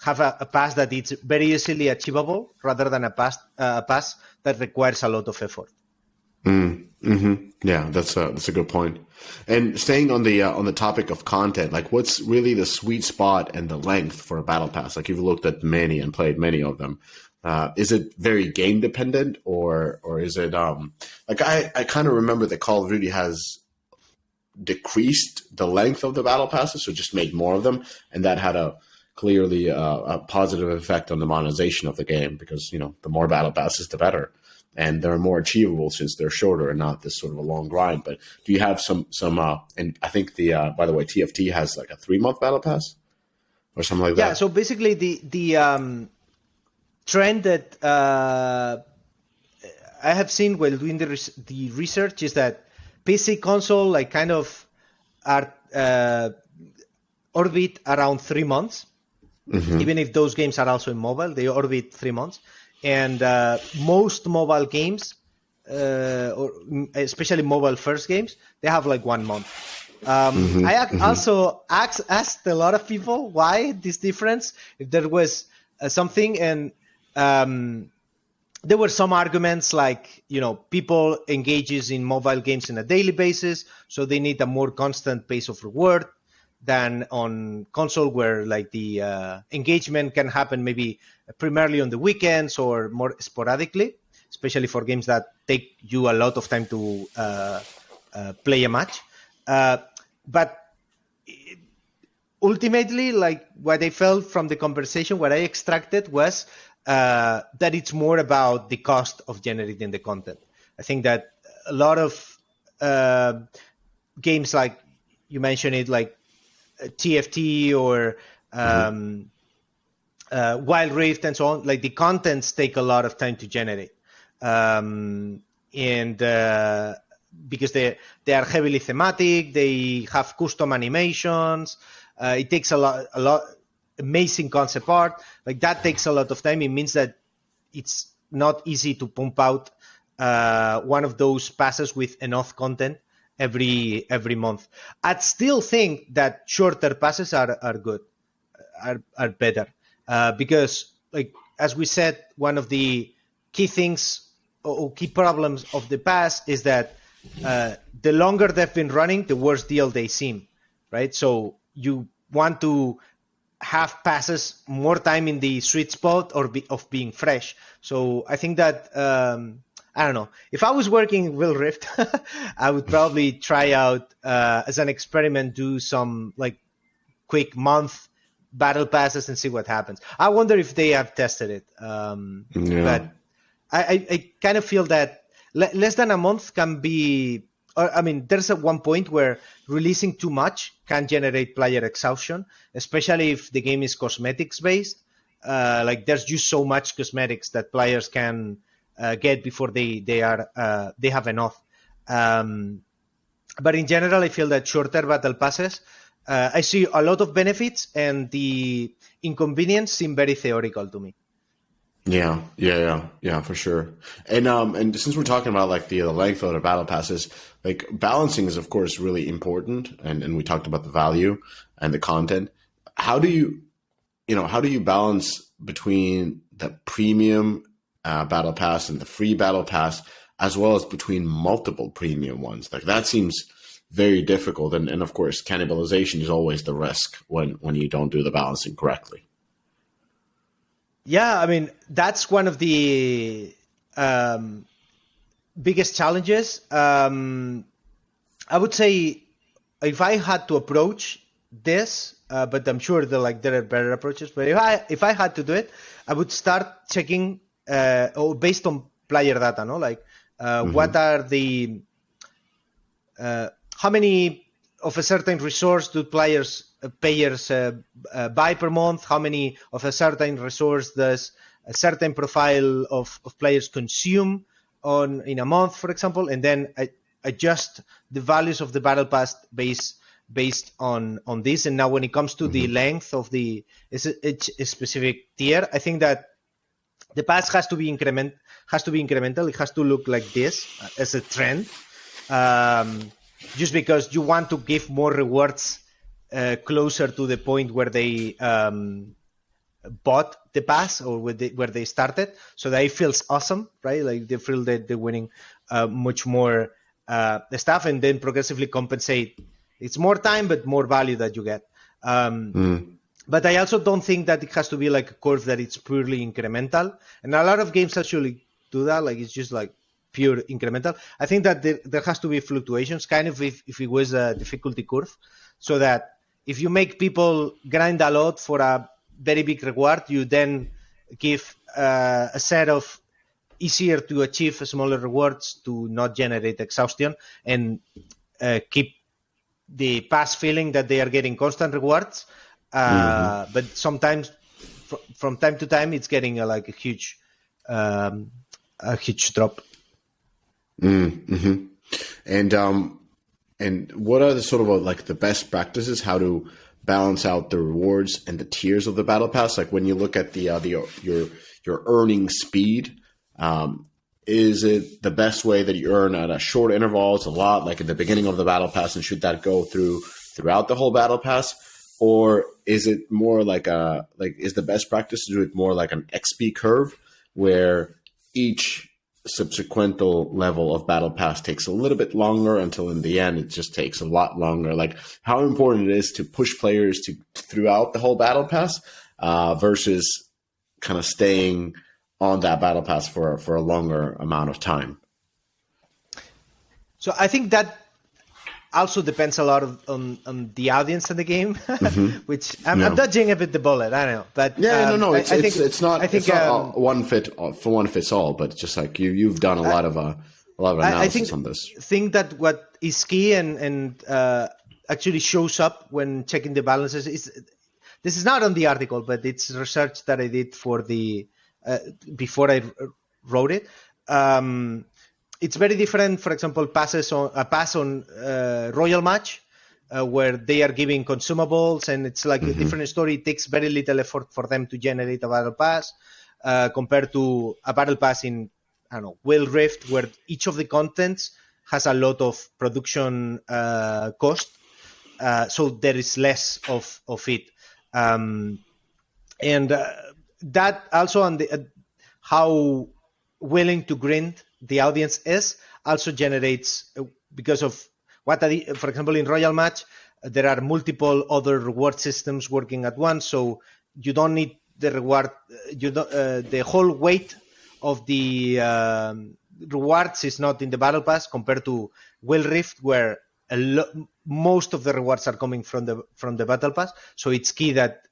have a pass that it's very easily achievable rather than a pass that requires a lot of effort.
Yeah, that's a good point. And staying on the topic of content, like what's really the sweet spot and the length for a battle pass? Like you've looked at many and played many of them. Is it very game dependent, or is it like I kind of remember that Call of Duty has decreased the length of the battle passes, so just made more of them, and that had clearly a positive effect on the monetization of the game, because the more battle passes, the better. And they're more achievable since they're shorter and not this sort of a long grind. But do you have some and I think by the way, TFT has like a 3-month battle pass or something like that.
Yeah. So basically the trend that I have seen while doing the research is that PC console like kind of are orbit around 3 months. Even if those games are also in mobile, they orbit 3 months. And most mobile games, or especially mobile first games, they have like 1 month. Also asked a lot of people why this difference, if there was something, and there were some arguments like, people engages in mobile games on a daily basis, so they need a more constant pace of reward than on console, where like the engagement can happen maybe primarily on the weekends or more sporadically, especially for games that take you a lot of time to play a match. But ultimately, like what I felt from the conversation, what I extracted was that it's more about the cost of generating the content. I think that a lot of games, like you mentioned it, like TFT or Wild Rift and so on, like the contents take a lot of time to generate, and because they are heavily thematic, they have custom animations. It takes a lot amazing concept art. Like that takes a lot of time. It means that it's not easy to pump out one of those passes with enough content every month. I'd still think that shorter passes are good, are better, because like as we said, one of the key things or key problems of the pass is that the longer they've been running, the worse deal they seem, right? So you want to have passes more time in the sweet spot of being fresh. So I think that I don't know. If I was working Will Rift, I would probably try out as an experiment, do some like quick month battle passes and see what happens. I wonder if they have tested it. But I kind of feel that less than a month can be. I mean, there's at one point where releasing too much can generate player exhaustion, especially if the game is cosmetics based. Like there's just so much cosmetics that players can get before they have enough. But in general, I feel that shorter battle passes, I see a lot of benefits, and the inconvenience seem very theoretical to me.
Yeah, for sure. And since we're talking about like the length of the battle passes, like balancing is of course really important, and we talked about the value and the content. How do you balance between the premium battle pass and the free battle pass, as well as between multiple premium ones. Like that seems very difficult, and of course, cannibalization is always the risk when you don't do the balancing correctly.
Yeah, I mean that's one of the biggest challenges. I would say if I had to approach this, but I'm sure there are better approaches. But if I had to do it, I would start checking based on player data, no? Like what are the how many of a certain resource do payers buy per month? How many of a certain resource does a certain profile of players consume in a month, for example? And then I adjust the values of the battle pass based on this. And now when it comes to the length of each specific tier, I think that the pass has to be incremental. It has to look like this as a trend. Just because you want to give more rewards closer to the point where they bought the pass or where they started, so that it feels awesome, right? Like they feel that they're winning much more stuff, and then progressively compensate. It's more time, but more value that you get. But I also don't think that it has to be like a curve that it's purely incremental. And a lot of games actually do that. Like it's just like pure incremental. I think that there has to be fluctuations, kind of if it was a difficulty curve, so that if you make people grind a lot for a very big reward, you then give a set of easier to achieve smaller rewards to not generate exhaustion and keep the pass feeling that they are getting constant rewards. But sometimes, from time to time, it's getting a huge drop.
And what are the sort of like the best practices how to balance out the rewards and the tiers of the battle pass? Like when you look at your earning speed, is it the best way that you earn at a short intervals a lot, like at the beginning of the battle pass, and should that go throughout the whole battle pass? Or is it more is the best practice to do it more like an XP curve where each subsequent level of battle pass takes a little bit longer until in the end it just takes a lot longer? Like how important it is to push players throughout the whole battle pass versus kind of staying on that battle pass for a longer amount of time.
So I think that also depends a lot on the audience in the game, which I'm dodging a bit the bullet. I don't know, but
it's not one fits all. But just like you've done a lot of analysis on this.
I think that what is key and actually shows up when checking the balances is this is not on the article, but it's research that I did for the before I wrote it. It's very different, for example, a pass on Royal Match, where they are giving consumables, and it's like a different story. It takes very little effort for them to generate a battle pass compared to a battle pass in, Will Rift, where each of the contents has a lot of production cost, so there is less of it. And that also on how willing to grind the audience is also generates, because of for example, in Royal Match, there are multiple other reward systems working at once, so you don't need the reward. The whole weight of the rewards is not in the battle pass compared to Will Rift, where most of the rewards are coming from the battle pass. So it's key that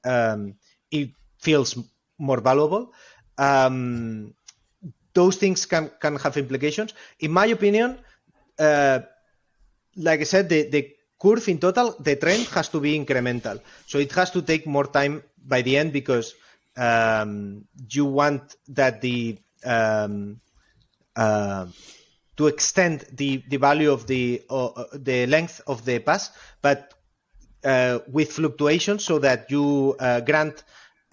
it feels more valuable. Those things can have implications. In my opinion, like I said, the curve in total, the trend has to be incremental. So it has to take more time by the end, because you want that to extend the value of the length of the pass, but with fluctuations, so that you grant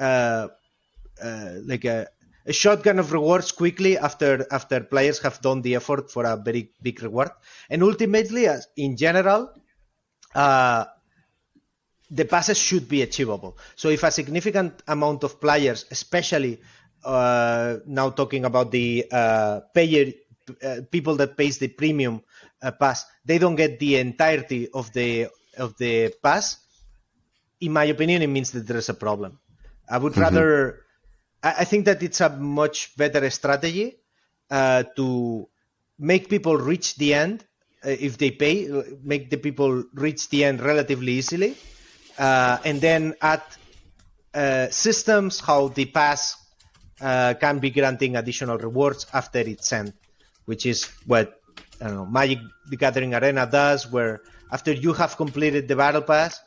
like a shotgun of rewards quickly after players have done the effort for a very big reward. And ultimately, in general, the passes should be achievable. So if a significant amount of players, especially now talking about the payer people that pays the premium pass, they don't get the entirety of the pass. In my opinion, it means that there's a problem. I would rather. I think that it's a much better strategy to make people reach the end if they pay. Make the people reach the end relatively easily, and then add systems how the pass can be granting additional rewards after it's sent, which is what Magic the Gathering Arena does, where after you have completed the battle pass,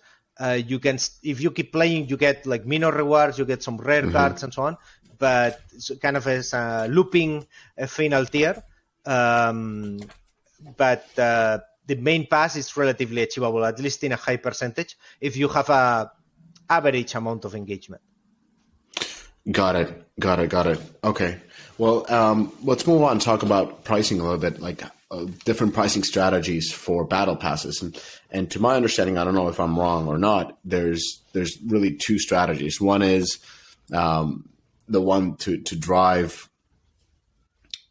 you can, if you keep playing, you get like minor rewards, you get some rare cards and so on, but it's kind of as a looping final tier. But the main pass is relatively achievable, at least in a high percentage, if you have a average amount of engagement.
Got it. Okay. Well, let's move on and talk about pricing a little bit, like different pricing strategies for battle passes. And to my understanding, I don't know if I'm wrong or not, there's really two strategies. One is the one to drive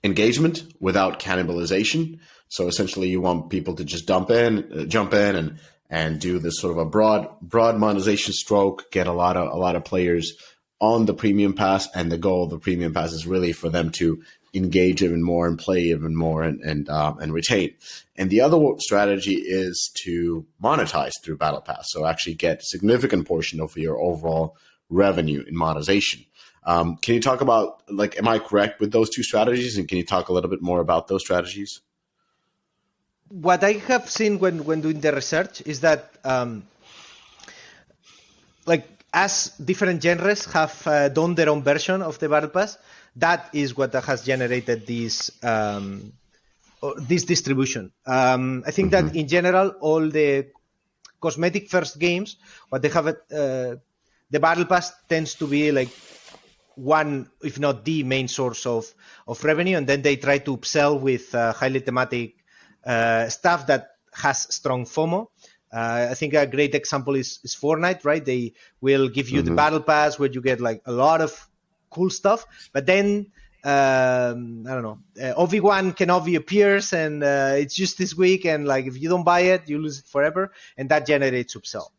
engagement without cannibalization. So essentially you want people to just jump in and do this sort of a broad monetization stroke, get a lot of players on the premium pass, and the goal of the premium pass is really for them to engage even more and play even more and retain. And the other strategy is to monetize through battle pass, so actually get a significant portion of your overall revenue in monetization. Can you talk about, like, am I correct with those two strategies, and can you talk a little bit more about those strategies?
What I have seen when doing the research is that as different genres have done their own version of the battle pass, that is what has generated this distribution. I think that in general, all the cosmetic first games, what they have, the battle pass tends to be like one, if not the main source of revenue, and then they try to upsell with highly thematic stuff that has strong FOMO. I think a great example is Fortnite, right? They will give you the battle pass where you get like a lot of cool stuff, but then I don't know, Obi-Wan Kenobi appears and it's just this week, and like if you don't buy it, you lose it forever, and that generates upsell.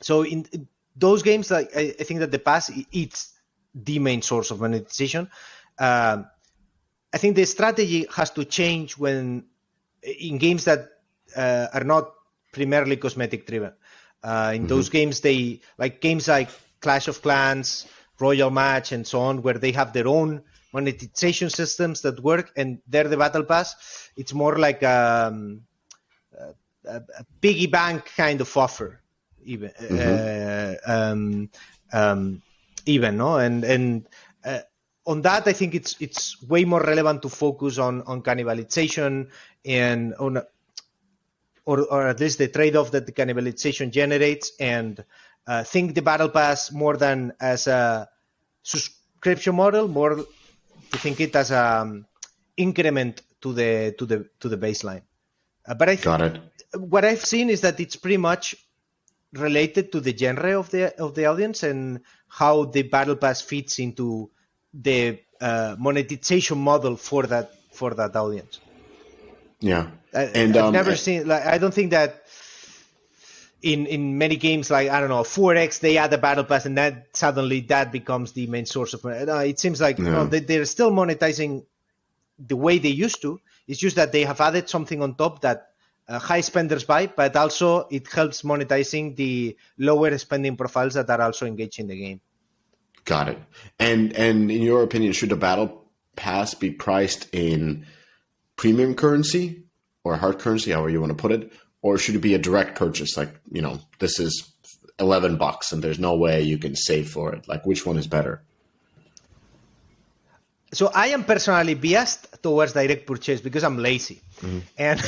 So in those games, like I think that the pass, it's the main source of monetization. I think the strategy has to change when in games that are not primarily cosmetic driven. In those games, games like Clash of Clans, Royal Match, and so on, where they have their own monetization systems that work, and they're the battle pass. It's more like a piggy bank kind of offer, even. No, and on that, I think it's way more relevant to focus on cannibalization and on, or at least the trade-off that the cannibalization generates, and think the battle pass more than as a subscription model, more to think it as a increment to the baseline. But I think what I've seen is that it's pretty much related to the genre of the audience and how the battle pass fits into the monetization model for that audience.
Yeah,
and I've never seen, like, I don't think that in many games, like, I don't know, 4X, they add a battle pass and that suddenly that becomes the main source of money. No, it seems like they're still monetizing the way they used to. It's just that they have added something on top that high spenders buy, but also it helps monetizing the lower spending profiles that are also engaged in the game.
Got it. And in your opinion, should the battle pass be priced in premium currency or hard currency, however you want to put it, or should it be a direct purchase? Like, this is $11 and there's no way you can save for it. Like, which one is better?
So I am personally biased towards direct purchase because I'm lazy. And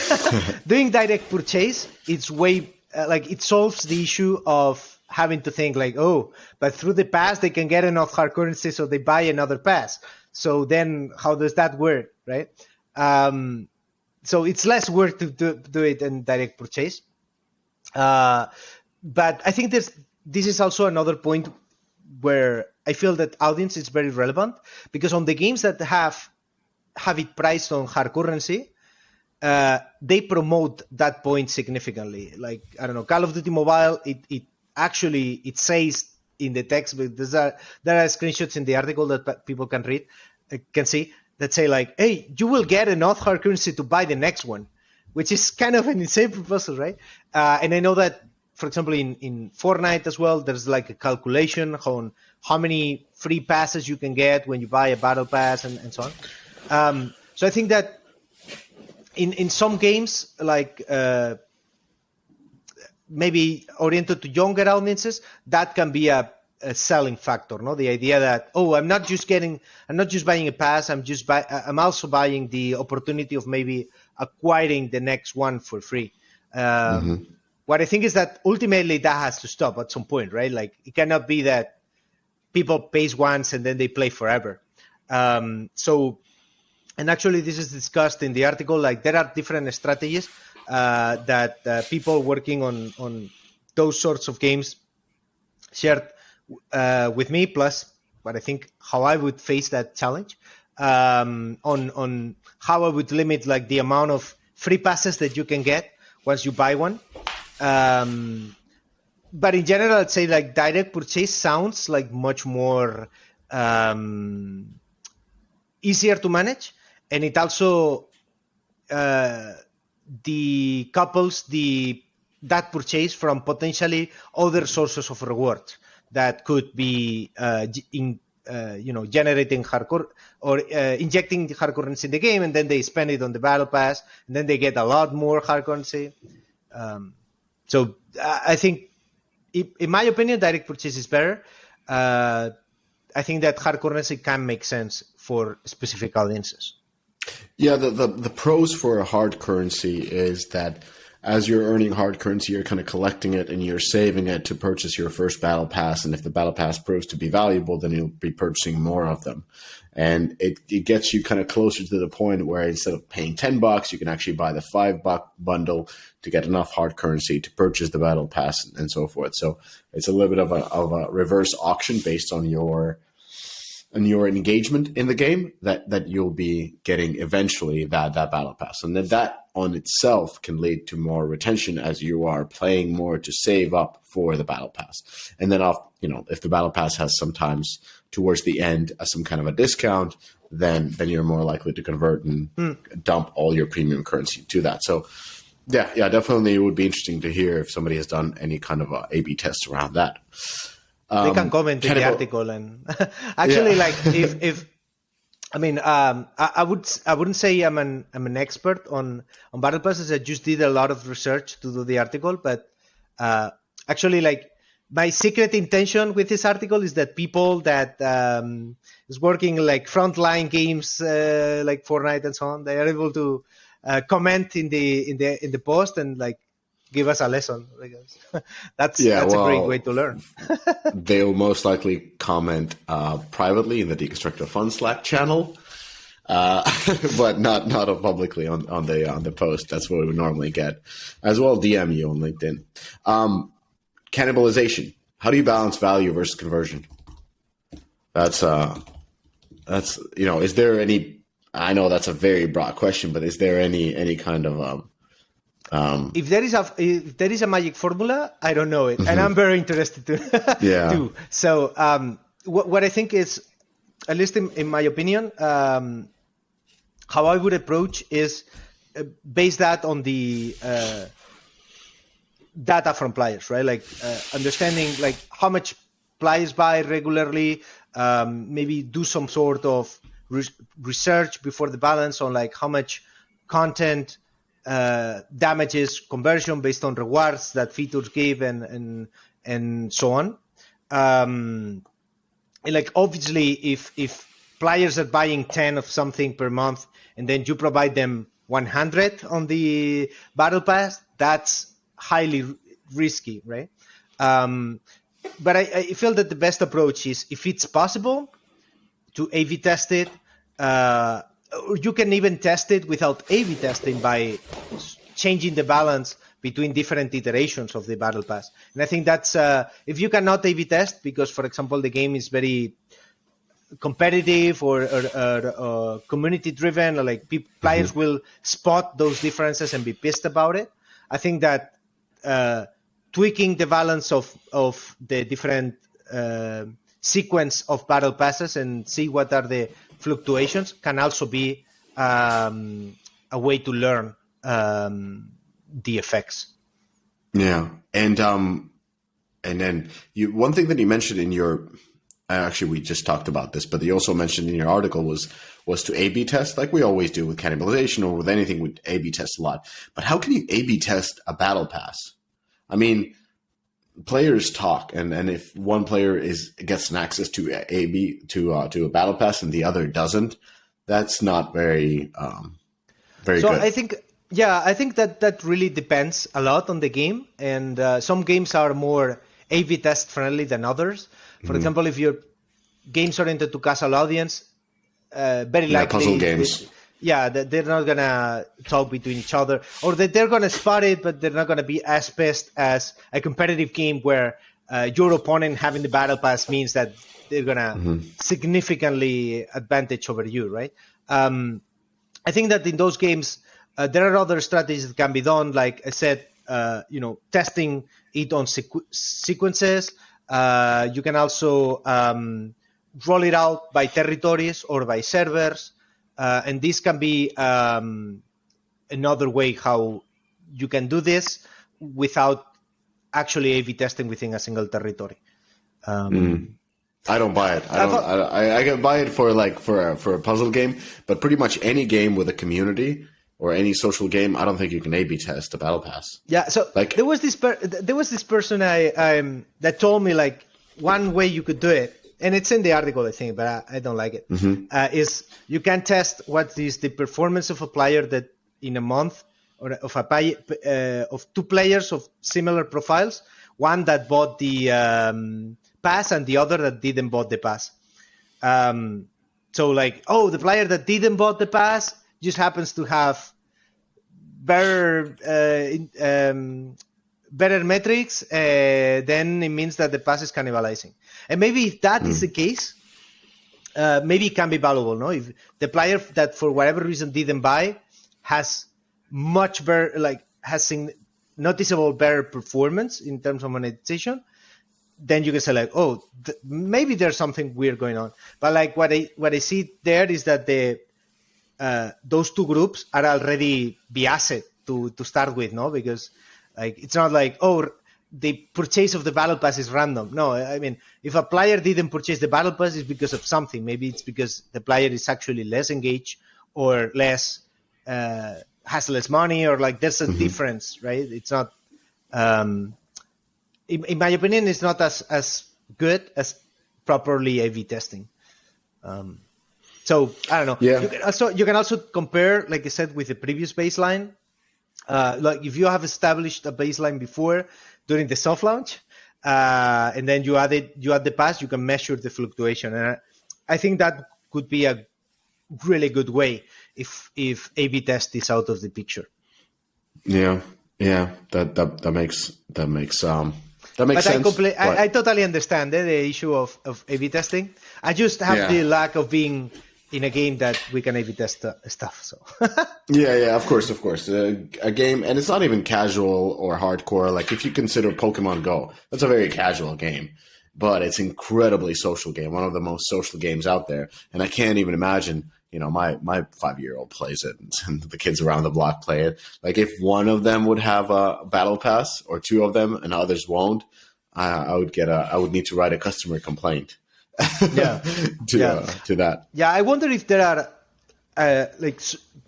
doing direct purchase, it's way it solves the issue of having to think like, oh, but through the pass they can get enough hard currency, so they buy another pass. So then how does that work, right? So it's less work to do it in direct purchase. But I think this is also another point where I feel that audience is very relevant, because on the games that have it priced on hard currency, they promote that point significantly. Like, I don't know, Call of Duty Mobile, it actually says in the text, but there are screenshots in the article that people can read, can see, that say like, hey, you will get enough hard currency to buy the next one, which is kind of an insane proposal, right? And I know that, for example, in Fortnite as well, there's like a calculation on how many free passes you can get when you buy a battle pass and so on. So I think that in some games, like maybe oriented to younger audiences, that can be a selling factor. No, the idea that, oh, I'm not just buying a pass. I'm also buying the opportunity of maybe acquiring the next one for free. What I think is that ultimately that has to stop at some point, right? Like, it cannot be that people pay once and then they play forever. And actually, this is discussed in the article. Like, there are different strategies that people working on those sorts of games shared with me. Plus, what I think how I would face that challenge on how I would limit like the amount of free passes that you can get once you buy one. But in general, I'd say like direct purchase sounds like much more easier to manage. And it also decouples that purchase from potentially other sources of reward that could be generating hardcore or injecting the hard currency in the game, and then they spend it on the battle pass, and then they get a lot more hard currency. So I think, in my opinion, direct purchase is better. I think that hard currency can make sense for specific audiences.
Yeah, the pros for a hard currency is that as you're earning hard currency, you're kind of collecting it and you're saving it to purchase your first battle pass. And if the battle pass proves to be valuable, then you'll be purchasing more of them. And it gets you kind of closer to the point where instead of paying $10, you can actually buy the $5 bundle to get enough hard currency to purchase the battle pass and so forth. So it's a little bit of a reverse auction based on your engagement in the game that you'll be getting eventually that battle pass. And then that on itself can lead to more retention as you are playing more to save up for the battle pass. And then if the battle pass has sometimes towards the end some kind of a discount, then you're more likely to convert and dump all your premium currency to that. So yeah, definitely it would be interesting to hear if somebody has done any kind of a A/B test around that.
They can comment in the article, and actually, like if I mean, I wouldn't say I'm an expert on battle passes. I just did a lot of research to do the article, but actually, like, my secret intention with this article is that people that is working like frontline games like Fortnite and so on, they are able to comment in the post and like give us a lesson, because that's a great way to learn.
They'll most likely comment privately in the Deconstructor Fun Slack channel, but not publicly on the post. That's what we would normally get. As well, DM you on LinkedIn. Cannibalization. How do you balance value versus conversion? That's is there any? I know that's a very broad question, but is there any kind of
if there is a magic formula, I don't know it, and I'm very interested too. So what I think is, at least in my opinion, how I would approach is base that on the data from players, right? Like understanding like how much players buy regularly, maybe do some sort of research before the balance on like how much content damages conversion based on rewards that features give and so on. And like obviously if players are buying 10 of something per month and then you provide them 100 on the battle pass, that's highly risky, right? But I feel that the best approach is, if it's possible, to A/B test it. You can even test it without A/B testing by changing the balance between different iterations of the battle pass. And I think that's if you cannot A/B test because, for example, the game is very competitive or community driven, or like players will spot those differences and be pissed about it. I think that tweaking the balance of the different sequence of battle passes and see what are the fluctuations can also be a way to learn the effects.
Yeah, and then one thing that you mentioned in your actually we just talked about this, but you also mentioned in your article was to A/B test, like we always do with cannibalization or with anything. We A/B test a lot, but how can you A/B test a battle pass? I mean, players talk, and if one player gets an access to a battle pass and the other doesn't, that's not very good.
So I think that really depends a lot on the game, and some games are more A/B test friendly than others. For example, if your game's oriented to casual audience, very likely
puzzle games.
They're not gonna talk between each other, or that they're gonna spot it, but they're not gonna be as pissed as a competitive game where your opponent having the battle pass means that they're gonna significantly advantage over you, right? I think that in those games there are other strategies that can be done, like I said, testing it on sequences. You can also roll it out by territories or by servers. And this can be another way how you can do this without actually A/B testing within a single territory.
I don't buy it. I can buy it for a puzzle game, but pretty much any game with a community or any social game, I don't think you can A/B test a battle pass.
Yeah. So there was this person that told me like one way you could do it. And it's in the article, I think, but I don't like it. Is you can test what is the performance of a player that in a month, or of two players of similar profiles, one that bought the pass and the other that didn't bought the pass. So like, the player that didn't bought the pass just happens to have better metrics, then it means that the pass is cannibalizing. And maybe if that is the case, maybe it can be valuable, no? If the player that for whatever reason didn't buy has much better, has noticeable better performance in terms of monetization, then you can say like, maybe there's something weird going on. But like what I see there is that those two groups are already biased to start with, no? Because like it's not like the purchase of the battle pass is random. No, I mean, if a player didn't purchase the battle pass, it's because of something. Maybe it's because the player is actually less engaged or less has less money, or like there's a difference, right? It's not. In my opinion, it's not as good as properly A/B testing. So I don't know.
Yeah.
You can also compare, like I said, with the previous baseline. Like if you have established a baseline before during the soft launch, and then you add the pass, you can measure the fluctuation, and I think that could be a really good way if A/B test is out of the picture.
Yeah, that makes
But
sense.
I totally understand the issue of A/B testing. I just have the lack of being in a game that we can A/B test stuff. So
yeah, of course. A game, and it's not even casual or hardcore. Like if you consider Pokemon Go, that's a very casual game, but it's incredibly social game. One of the most social games out there, and I can't even imagine. My 5-year-old plays it, and the kids around the block play it. Like if one of them would have a battle pass, or two of them, and others won't, I would need to write a customer complaint. to that.
Yeah, I wonder if there are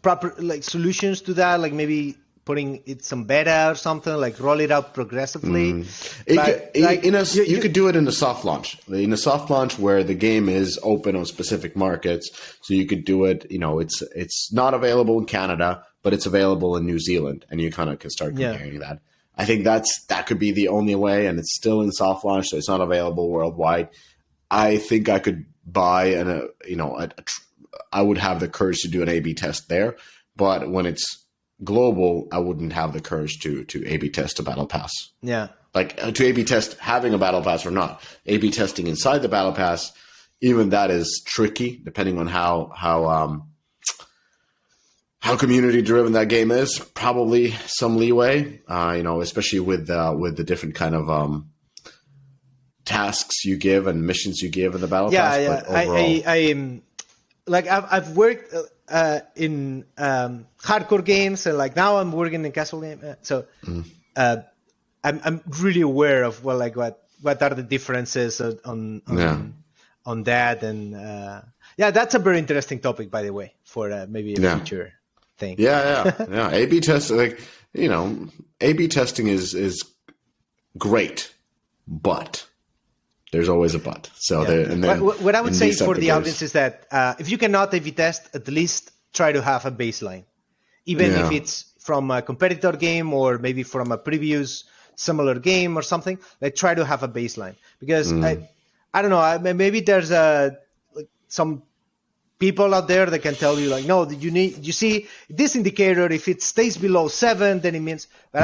proper solutions to that, like maybe putting it some beta or something, like roll it out progressively.
You could do it in a soft launch. In a soft launch where the game is open on specific markets, so you could do it. It's not available in Canada, but it's available in New Zealand, and you kind of can start comparing that. I think that could be the only way, and it's still in soft launch, so it's not available worldwide. I think I could buy I would have the courage to do an A/B test there, but when it's global, I wouldn't have the courage to A/B test a battle pass.
Yeah.
Like to A/B test having a battle pass or not. A/B testing inside the battle pass, even that is tricky depending on how community driven that game is. Probably some leeway, especially with the different kind of tasks you give and missions you give in the battle pass.
Yeah.
But overall,
I like I've worked in hardcore games, and like now I'm working in casual game. I'm really aware of what are the differences on that, and that's a very interesting topic, by the way, for maybe a future thing.
Yeah. A/B test, A/B testing is great, but there's always a but. So
what I would say for the audience is that if you cannot A/B test, at least try to have a baseline, even if it's from a competitor game or maybe from a previous similar game or something. Like try to have a baseline, because I don't know, maybe there's some people out there that can tell you like, no, you see this indicator, if it stays below 7, then it means. But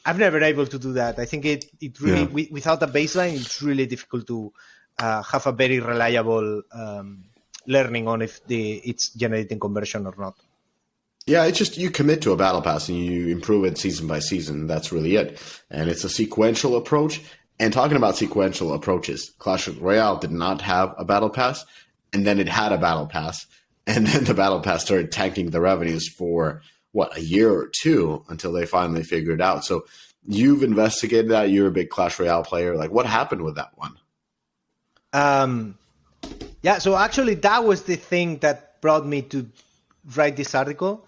I've never been able to do that. I think it really without a baseline, it's really difficult to have a very reliable learning on if it's generating conversion or not.
Yeah, it's just you commit to a battle pass and you improve it season by season. That's really it. And it's a sequential approach. And talking about sequential approaches, Clash Royale did not have a battle pass, and then it had a battle pass, and then the battle pass started tanking the revenues for a year or two until they finally figured it out. So you've investigated that. You're a big Clash Royale player. Like, what happened with that one?
So actually that was the thing that brought me to write this article.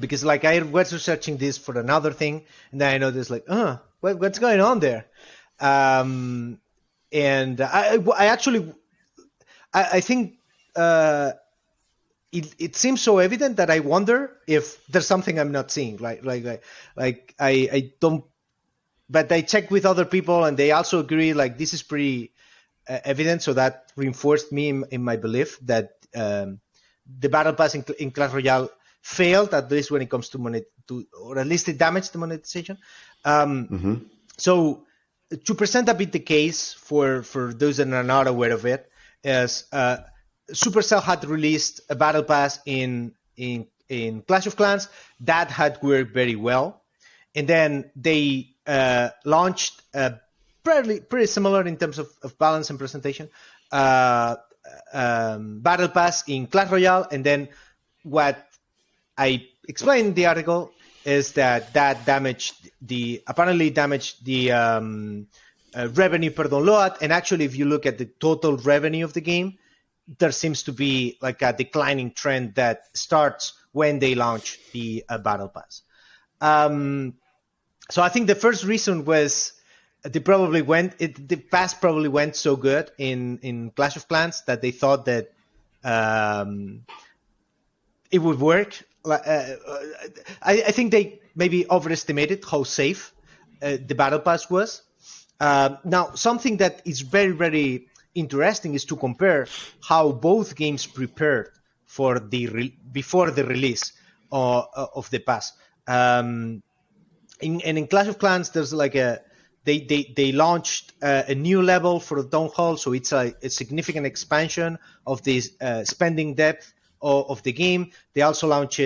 Because like I was researching this for another thing, and then I noticed like, what's going on there? And I think it seems so evident that I wonder if there's something I'm not seeing. Like I don't, but I checked with other people and they also agree like this is pretty evident. So that reinforced me in my belief that the battle pass in Clash Royale failed, at least when it comes to or at least it damaged the monetization. So to present a bit the case for those that are not aware of it, is Supercell had released a battle pass in Clash of Clans that had worked very well, and then they launched pretty similar in terms of balance and presentation battle pass in Clash Royale, and then what I explained in the article is that apparently damaged the revenue per download. And actually, if you look at the total revenue of the game, there seems to be like a declining trend that starts when they launch the battle pass. So I think the first reason was the pass probably went so good in Clash of Clans that they thought that it would work. I think they maybe overestimated how safe the battle pass was. Now, something that is very, very interesting is to compare how both games prepared for before the release of the pass. In Clash of Clans, there's like they launched a new level for the Town Hall, so it's a significant expansion of this spending depth of the game. They also launched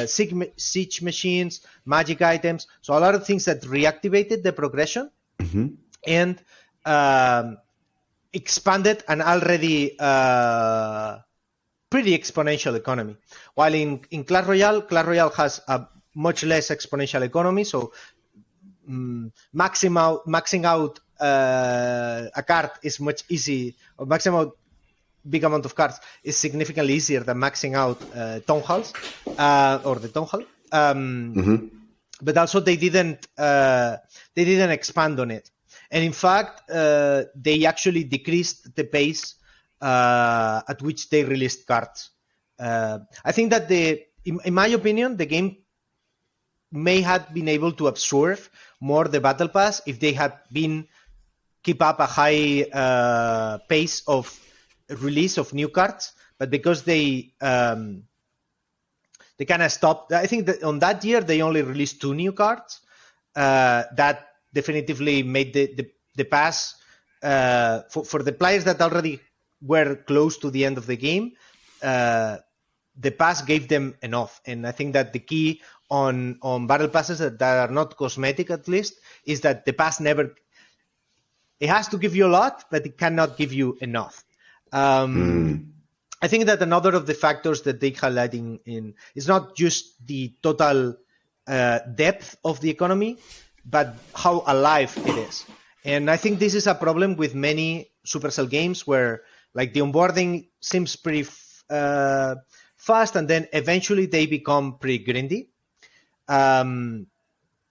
siege machines, magic items, so a lot of things that reactivated the progression and expanded an already pretty exponential economy. While in Clash Royale has a much less exponential economy, so maxing out a card is much easy, or maxing out big amount of cards is significantly easier than maxing out town halls or the town hall. But also they didn't expand on it, and in fact they actually decreased the pace at which they released cards. I think that in my opinion, the game may have been able to absorb more the battle pass if they had been keep up a high pace of release of new cards, but because they kind of stopped. I think that on that year they only released 2 new cards. That definitively made the pass for the players that already were close to the end of the game. The pass gave them enough, and I think that the key on battle passes that are not cosmetic, at least, is that the pass never. It has to give you a lot, but it cannot give you enough. I think that another of the factors that they highlighting in is not just the total depth of the economy, but how alive it is. And I think this is a problem with many Supercell games where like the onboarding seems pretty fast, and then eventually they become pretty grindy. And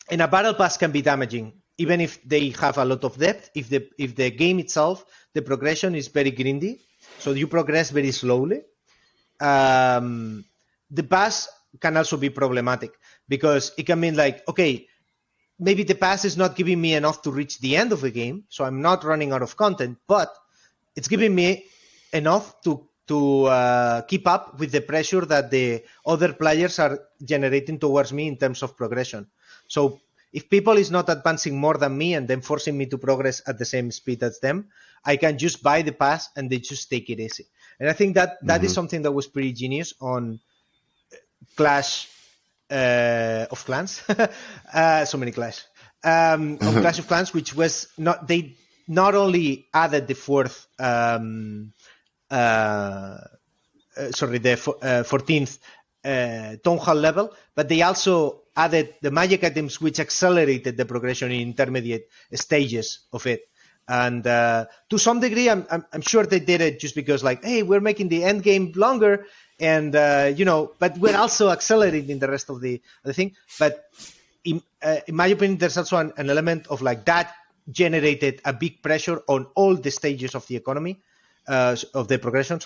a battle pass can be damaging, even if they have a lot of depth. If the game itself, the progression is very grindy, so you progress very slowly. The pass can also be problematic because it can mean like, okay, maybe the pass is not giving me enough to reach the end of the game, so I'm not running out of content, but it's giving me enough to keep up with the pressure that the other players are generating towards me in terms of progression. So if people is not advancing more than me and then forcing me to progress at the same speed as them, I can just buy the pass and they just take it easy. And I think that is something that was pretty genius on Clash of Clans. So many Clash. On Clash of Clans, which was they not only added the 14th Town Hall level, but they also added the magic items which accelerated the progression in intermediate stages of it. And to some degree, I'm sure they did it just because, like, hey, we're making the end game longer, and but we're also accelerating the rest of the thing. But in my opinion, there's also an element of like that generated a big pressure on all the stages of the economy, of the progression.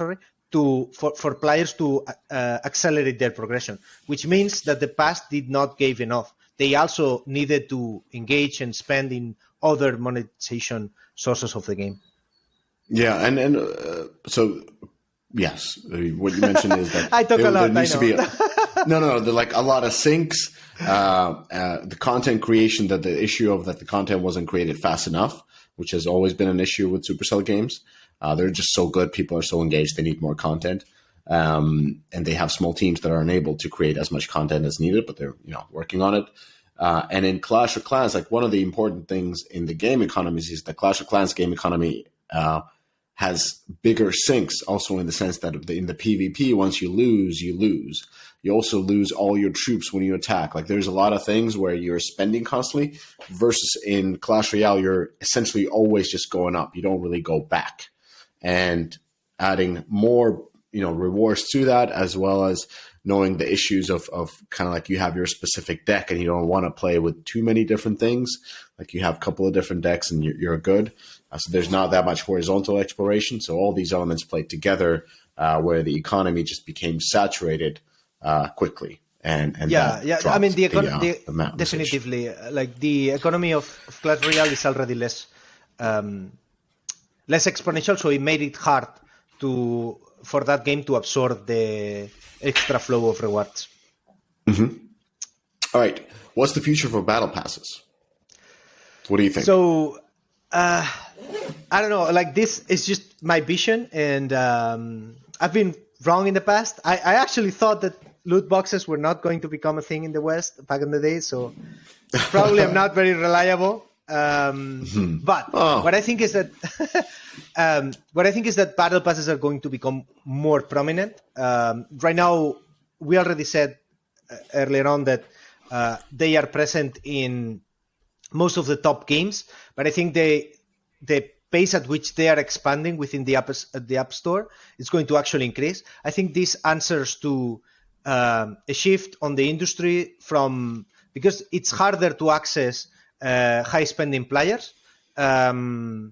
For players to accelerate their progression, which means that the past did not give enough. They also needed to engage and spend in other monetization sources of the game.
Yeah, and so yes, what you mentioned is that
I talk a lot. There needs to be
no. There like a lot of syncs. The content creation, that the issue of that the content wasn't created fast enough, which has always been an issue with Supercell games. They're just so good. People are so engaged. They need more content. And they have small teams that are unable to create as much content as needed, but they're working on it. And in Clash of Clans, like one of the important things in the game economies is the Clash of Clans game economy has bigger sinks, also in the sense that in the PvP, once you lose, you lose. You also lose all your troops when you attack. Like there's a lot of things where you're spending constantly versus in Clash Royale, you're essentially always just going up. You don't really go back. And adding more, rewards to that, as well as knowing the issues of kind of like you have your specific deck and you don't want to play with too many different things. Like you have a couple of different decks and you're good. So there's not that much horizontal exploration. So all these elements played together where the economy just became saturated quickly. And
yeah. I mean, the definitively, like the economy of Clash Royale is already less exponential, so it made it hard for that game to absorb the extra flow of rewards.
Mm-hmm. All right, what's the future for battle passes? What do you think?
So, I don't know. Like this is just my vision, and I've been wrong in the past. I actually thought that loot boxes were not going to become a thing in the West back in the day, so probably I'm not very reliable. But what I think is that battle passes are going to become more prominent. Right now, we already said earlier on that they are present in most of the top games, but I think the pace at which they are expanding within the App Store is going to actually increase. I think this answers to a shift on the industry because it's harder to access high spending players. The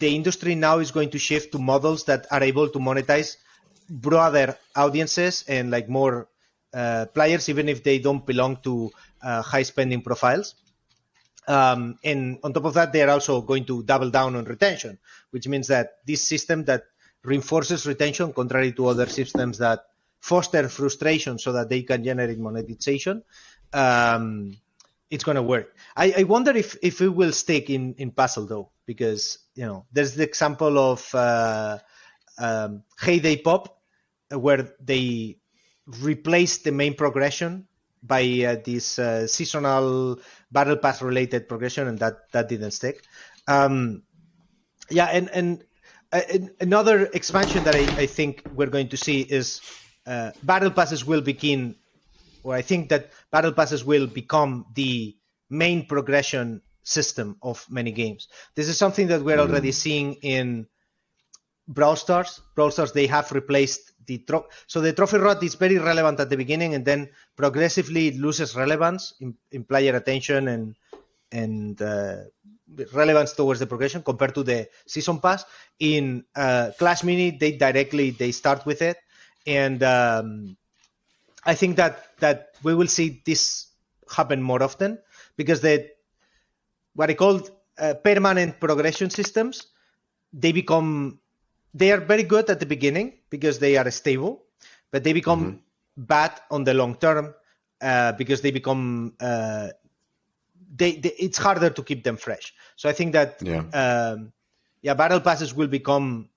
industry now is going to shift to models that are able to monetize broader audiences and like more players, even if they don't belong to high spending profiles. And on top of that, they are also going to double down on retention, which means that this system that reinforces retention, contrary to other systems that foster frustration so that they can generate monetization, it's going to work. I wonder if it will stick in puzzle though, because there's the example of Heyday Pop, where they replaced the main progression by this seasonal battle pass related progression, and that didn't stick. And another expansion that I think we're going to see is battle passes will begin, or I think that battle passes will become the main progression system of many games. This is something that we're already seeing in Brawl Stars. Brawl Stars, they have replaced the trophy rod is very relevant at the beginning, and then progressively it loses relevance in player attention and relevance towards the progression compared to the season pass. In Clash Mini, they start with it, and I think that we will see this happen more often, because what I call permanent progression systems, they are very good at the beginning because they are stable, but they become bad on the long term because they become it's harder to keep them fresh. So I think that battle passes will become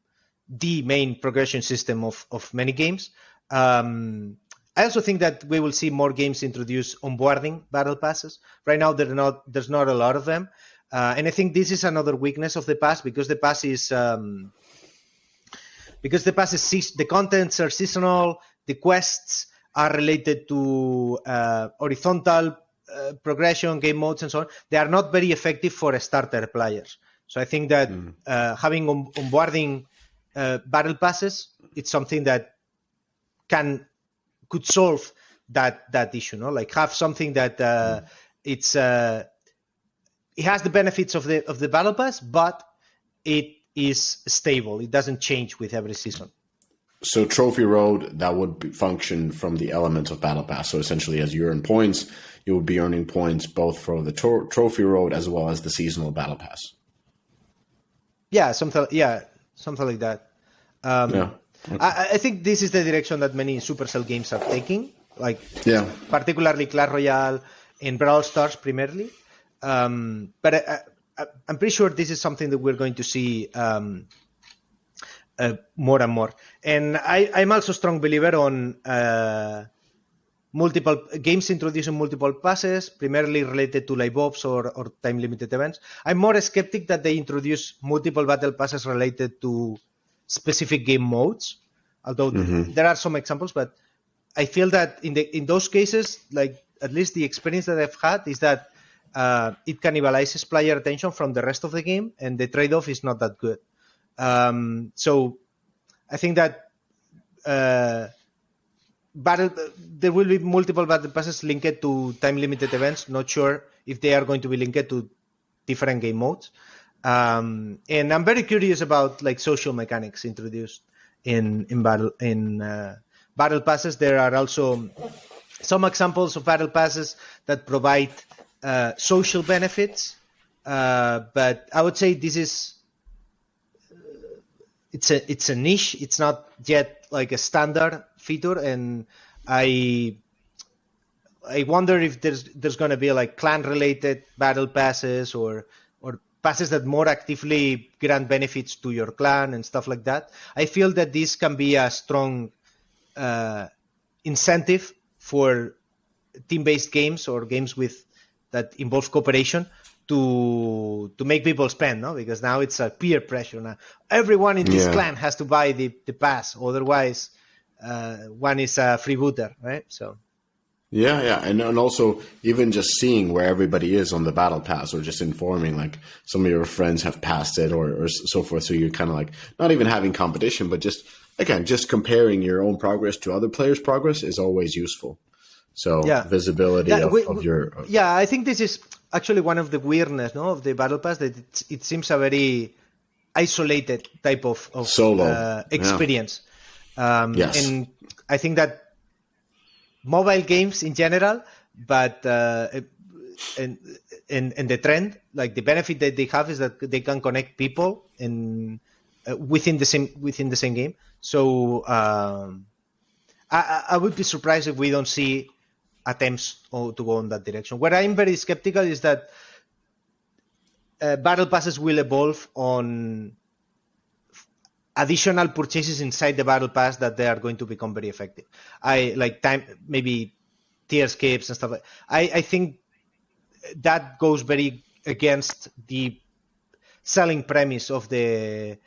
the main progression system of many games. I also think that we will see more games introduce onboarding battle passes. Right now, there's not a lot of them, and I think this is another weakness of the pass, because the pass is the contents are seasonal, the quests are related to horizontal progression, game modes, and so on. They are not very effective for starter players. So I think that having onboarding battle passes, it's something that could solve that issue, no? Like have something that it has the benefits of the battle pass, but it is stable. It doesn't change with every season.
So Trophy Road, that would function from the elements of Battle Pass. So essentially, as you earn points, you would be earning points both for the Trophy Road as well as the seasonal Battle Pass.
Yeah, something like that. Okay. I think this is the direction that many Supercell games are taking, particularly Clash Royale and Brawl Stars primarily. But I'm pretty sure this is something that we're going to see more and more. And I'm also a strong believer on multiple games introducing multiple passes, primarily related to live ops or time-limited events. I'm more a skeptic that they introduce multiple battle passes related to specific game modes, although there are some examples. But I feel that in those cases, like at least the experience that I've had is that it cannibalizes player attention from the rest of the game, and the trade-off is not that good. So I think that there will be multiple battle passes linked to time-limited events. Not sure if they are going to be linked to different game modes. And I'm very curious about like social mechanics introduced in battle passes. There are also some examples of battle passes that provide social benefits, but I would say this is it's a niche. It's not yet like a standard feature, and I wonder if there's going to be like clan related battle passes or passes that more actively grant benefits to your clan and stuff like that. I feel that this can be a strong incentive for team-based games or games that involve cooperation to make people spend, no? Because now it's a peer pressure. Now everyone in this clan has to buy the pass, otherwise one is a freebooter, right? So.
Yeah, and also even just seeing where everybody is on the battle pass, or just informing like some of your friends have passed it or so forth. So you're kind of like not even having competition, but just comparing your own progress to other players' progress is always useful. So visibility of your.
I think this is actually one of the weirdness, no, of the battle pass, that it seems a very isolated type of
solo
experience.
Yes.
And I think that mobile games in general, but and the trend, like the benefit that they have is that they can connect people and within the same game. So I would be surprised if we don't see attempts to go in that direction. Where I'm very skeptical is that battle passes will evolve on additional purchases inside the battle pass that they are going to become very effective. I like time, maybe tier skips and stuff like. I think that goes very against the selling premise of the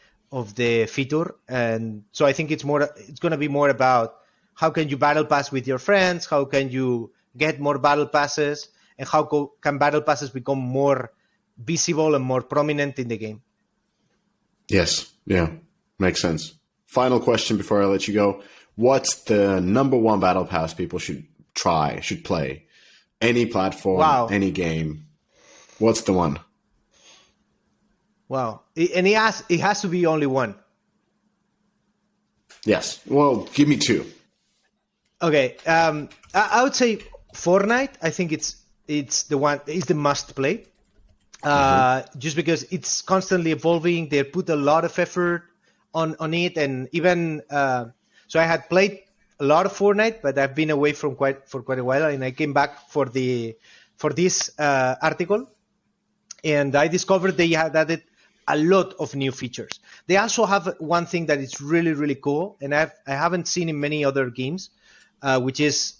feature, and so I think it's going to be more about how can you battle pass with your friends, how can you get more battle passes, and how can battle passes become more visible and more prominent in the game.
Yes, yeah, makes sense. Final question before I let you go. What's the number one battle pass people should play? Any platform, any game. What's the one?
Wow. And it has to be only one.
Yes. Well, give me two.
Okay. I would say Fortnite. I think it's the one. It's the must play. Just because it's constantly evolving. They put a lot of effort on it, and even so, I had played a lot of Fortnite, but I've been away for quite a while, and I came back for this article, and I discovered they had added a lot of new features. They also have one thing that is really, really cool, and I haven't seen in many other games, which is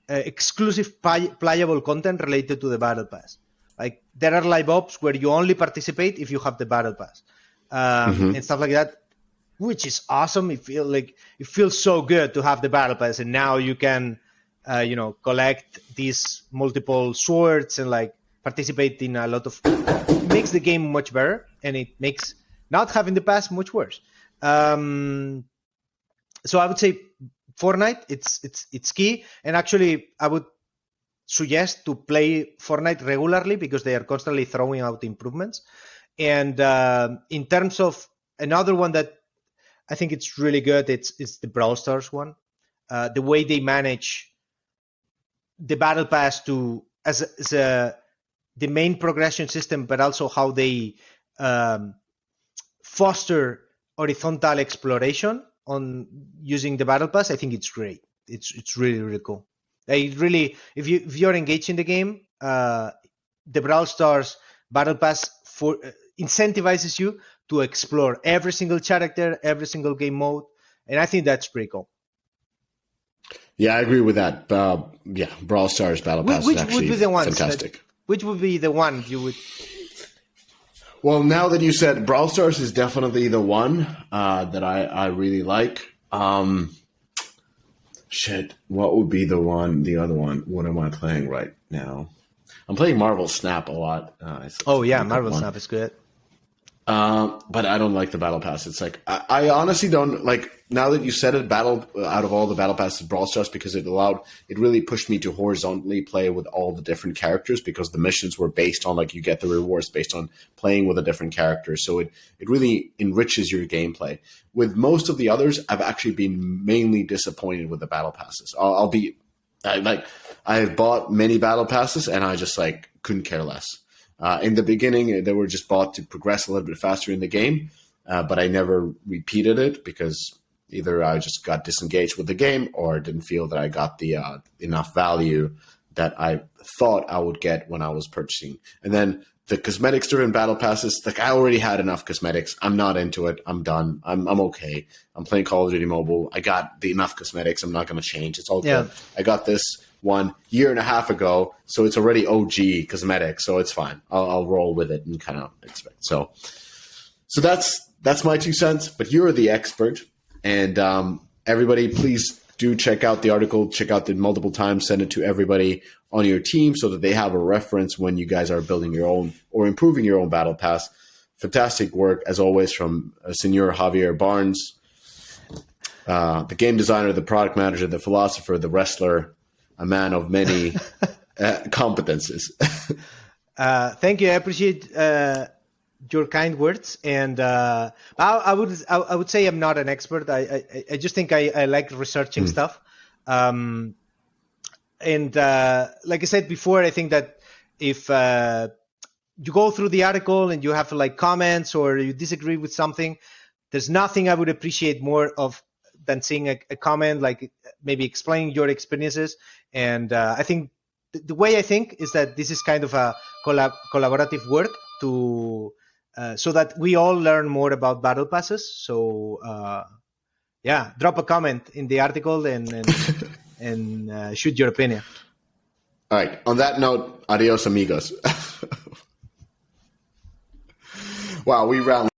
exclusive playable content related to the Battle Pass. Like there are live ops where you only participate if you have the Battle Pass, and stuff like that, which is awesome. It feels so good to have the Battle Pass, and now you can, collect these multiple swords and like participate in a lot of. It makes the game much better, and it makes not having the pass much worse. So I would say Fortnite, it's key, and actually I would suggest to play Fortnite regularly because they are constantly throwing out improvements. And in terms of another one that I think it's really good, it's the Brawl Stars one. The way they manage the Battle Pass as the main progression system, but also how they foster horizontal exploration on using the Battle Pass. I think it's great. It's really, really cool. If you're engaged in the game, the Brawl Stars Battle Pass incentivizes you to explore every single character, every single game mode, and I think that's pretty cool.
Yeah, I agree with that. Brawl Stars Battle Pass is actually fantastic.
Which would be the one you would?
Well, now that you said Brawl Stars is definitely the one that I really like. What would be the other one? What am I playing right now? I'm playing Marvel Snap a lot.
Marvel Snap is good.
But I don't like the Battle Pass. It's like, I honestly don't like, now that you said it, out of all the Battle Passes, Brawl Stars, because it really pushed me to horizontally play with all the different characters, because the missions were based on, like, you get the rewards based on playing with a different character. So it really enriches your gameplay. With most of the others, I've actually been mainly disappointed with the Battle Passes. I've bought many Battle Passes and I just couldn't care less. In the beginning, they were just bought to progress a little bit faster in the game, but I never repeated it because either I just got disengaged with the game or didn't feel that I got the enough value that I thought I would get when I was purchasing. And then the cosmetics-driven battle passes, I already had enough cosmetics. I'm not into it. I'm done. I'm okay. I'm playing Call of Duty Mobile. I got enough cosmetics. I'm not going to change. It's all good. I got this 1 year and a half ago, so it's already OG cosmetic, so it's fine. I'll roll with it and kind of expect. So that's my 2 cents. But you're the expert, and everybody, please do check out the article. Check out it multiple times. Send it to everybody on your team so that they have a reference when you guys are building your own or improving your own battle pass. Fantastic work as always from Senor Javier Barnes, the game designer, the product manager, the philosopher, the wrestler. A man of many competences.
Thank you. I appreciate your kind words. And I would say I'm not an expert. I just think I like researching stuff. And like I said before, I think that if you go through the article and you have comments or you disagree with something, there's nothing I would appreciate more of than seeing a comment, like maybe explaining your experiences. And I think the way I think is that this is kind of a collaborative work to so that we all learn more about battle passes. So yeah, drop a comment in the article and shoot your opinion.
All right. On that note, adios, amigos. Wow, we ran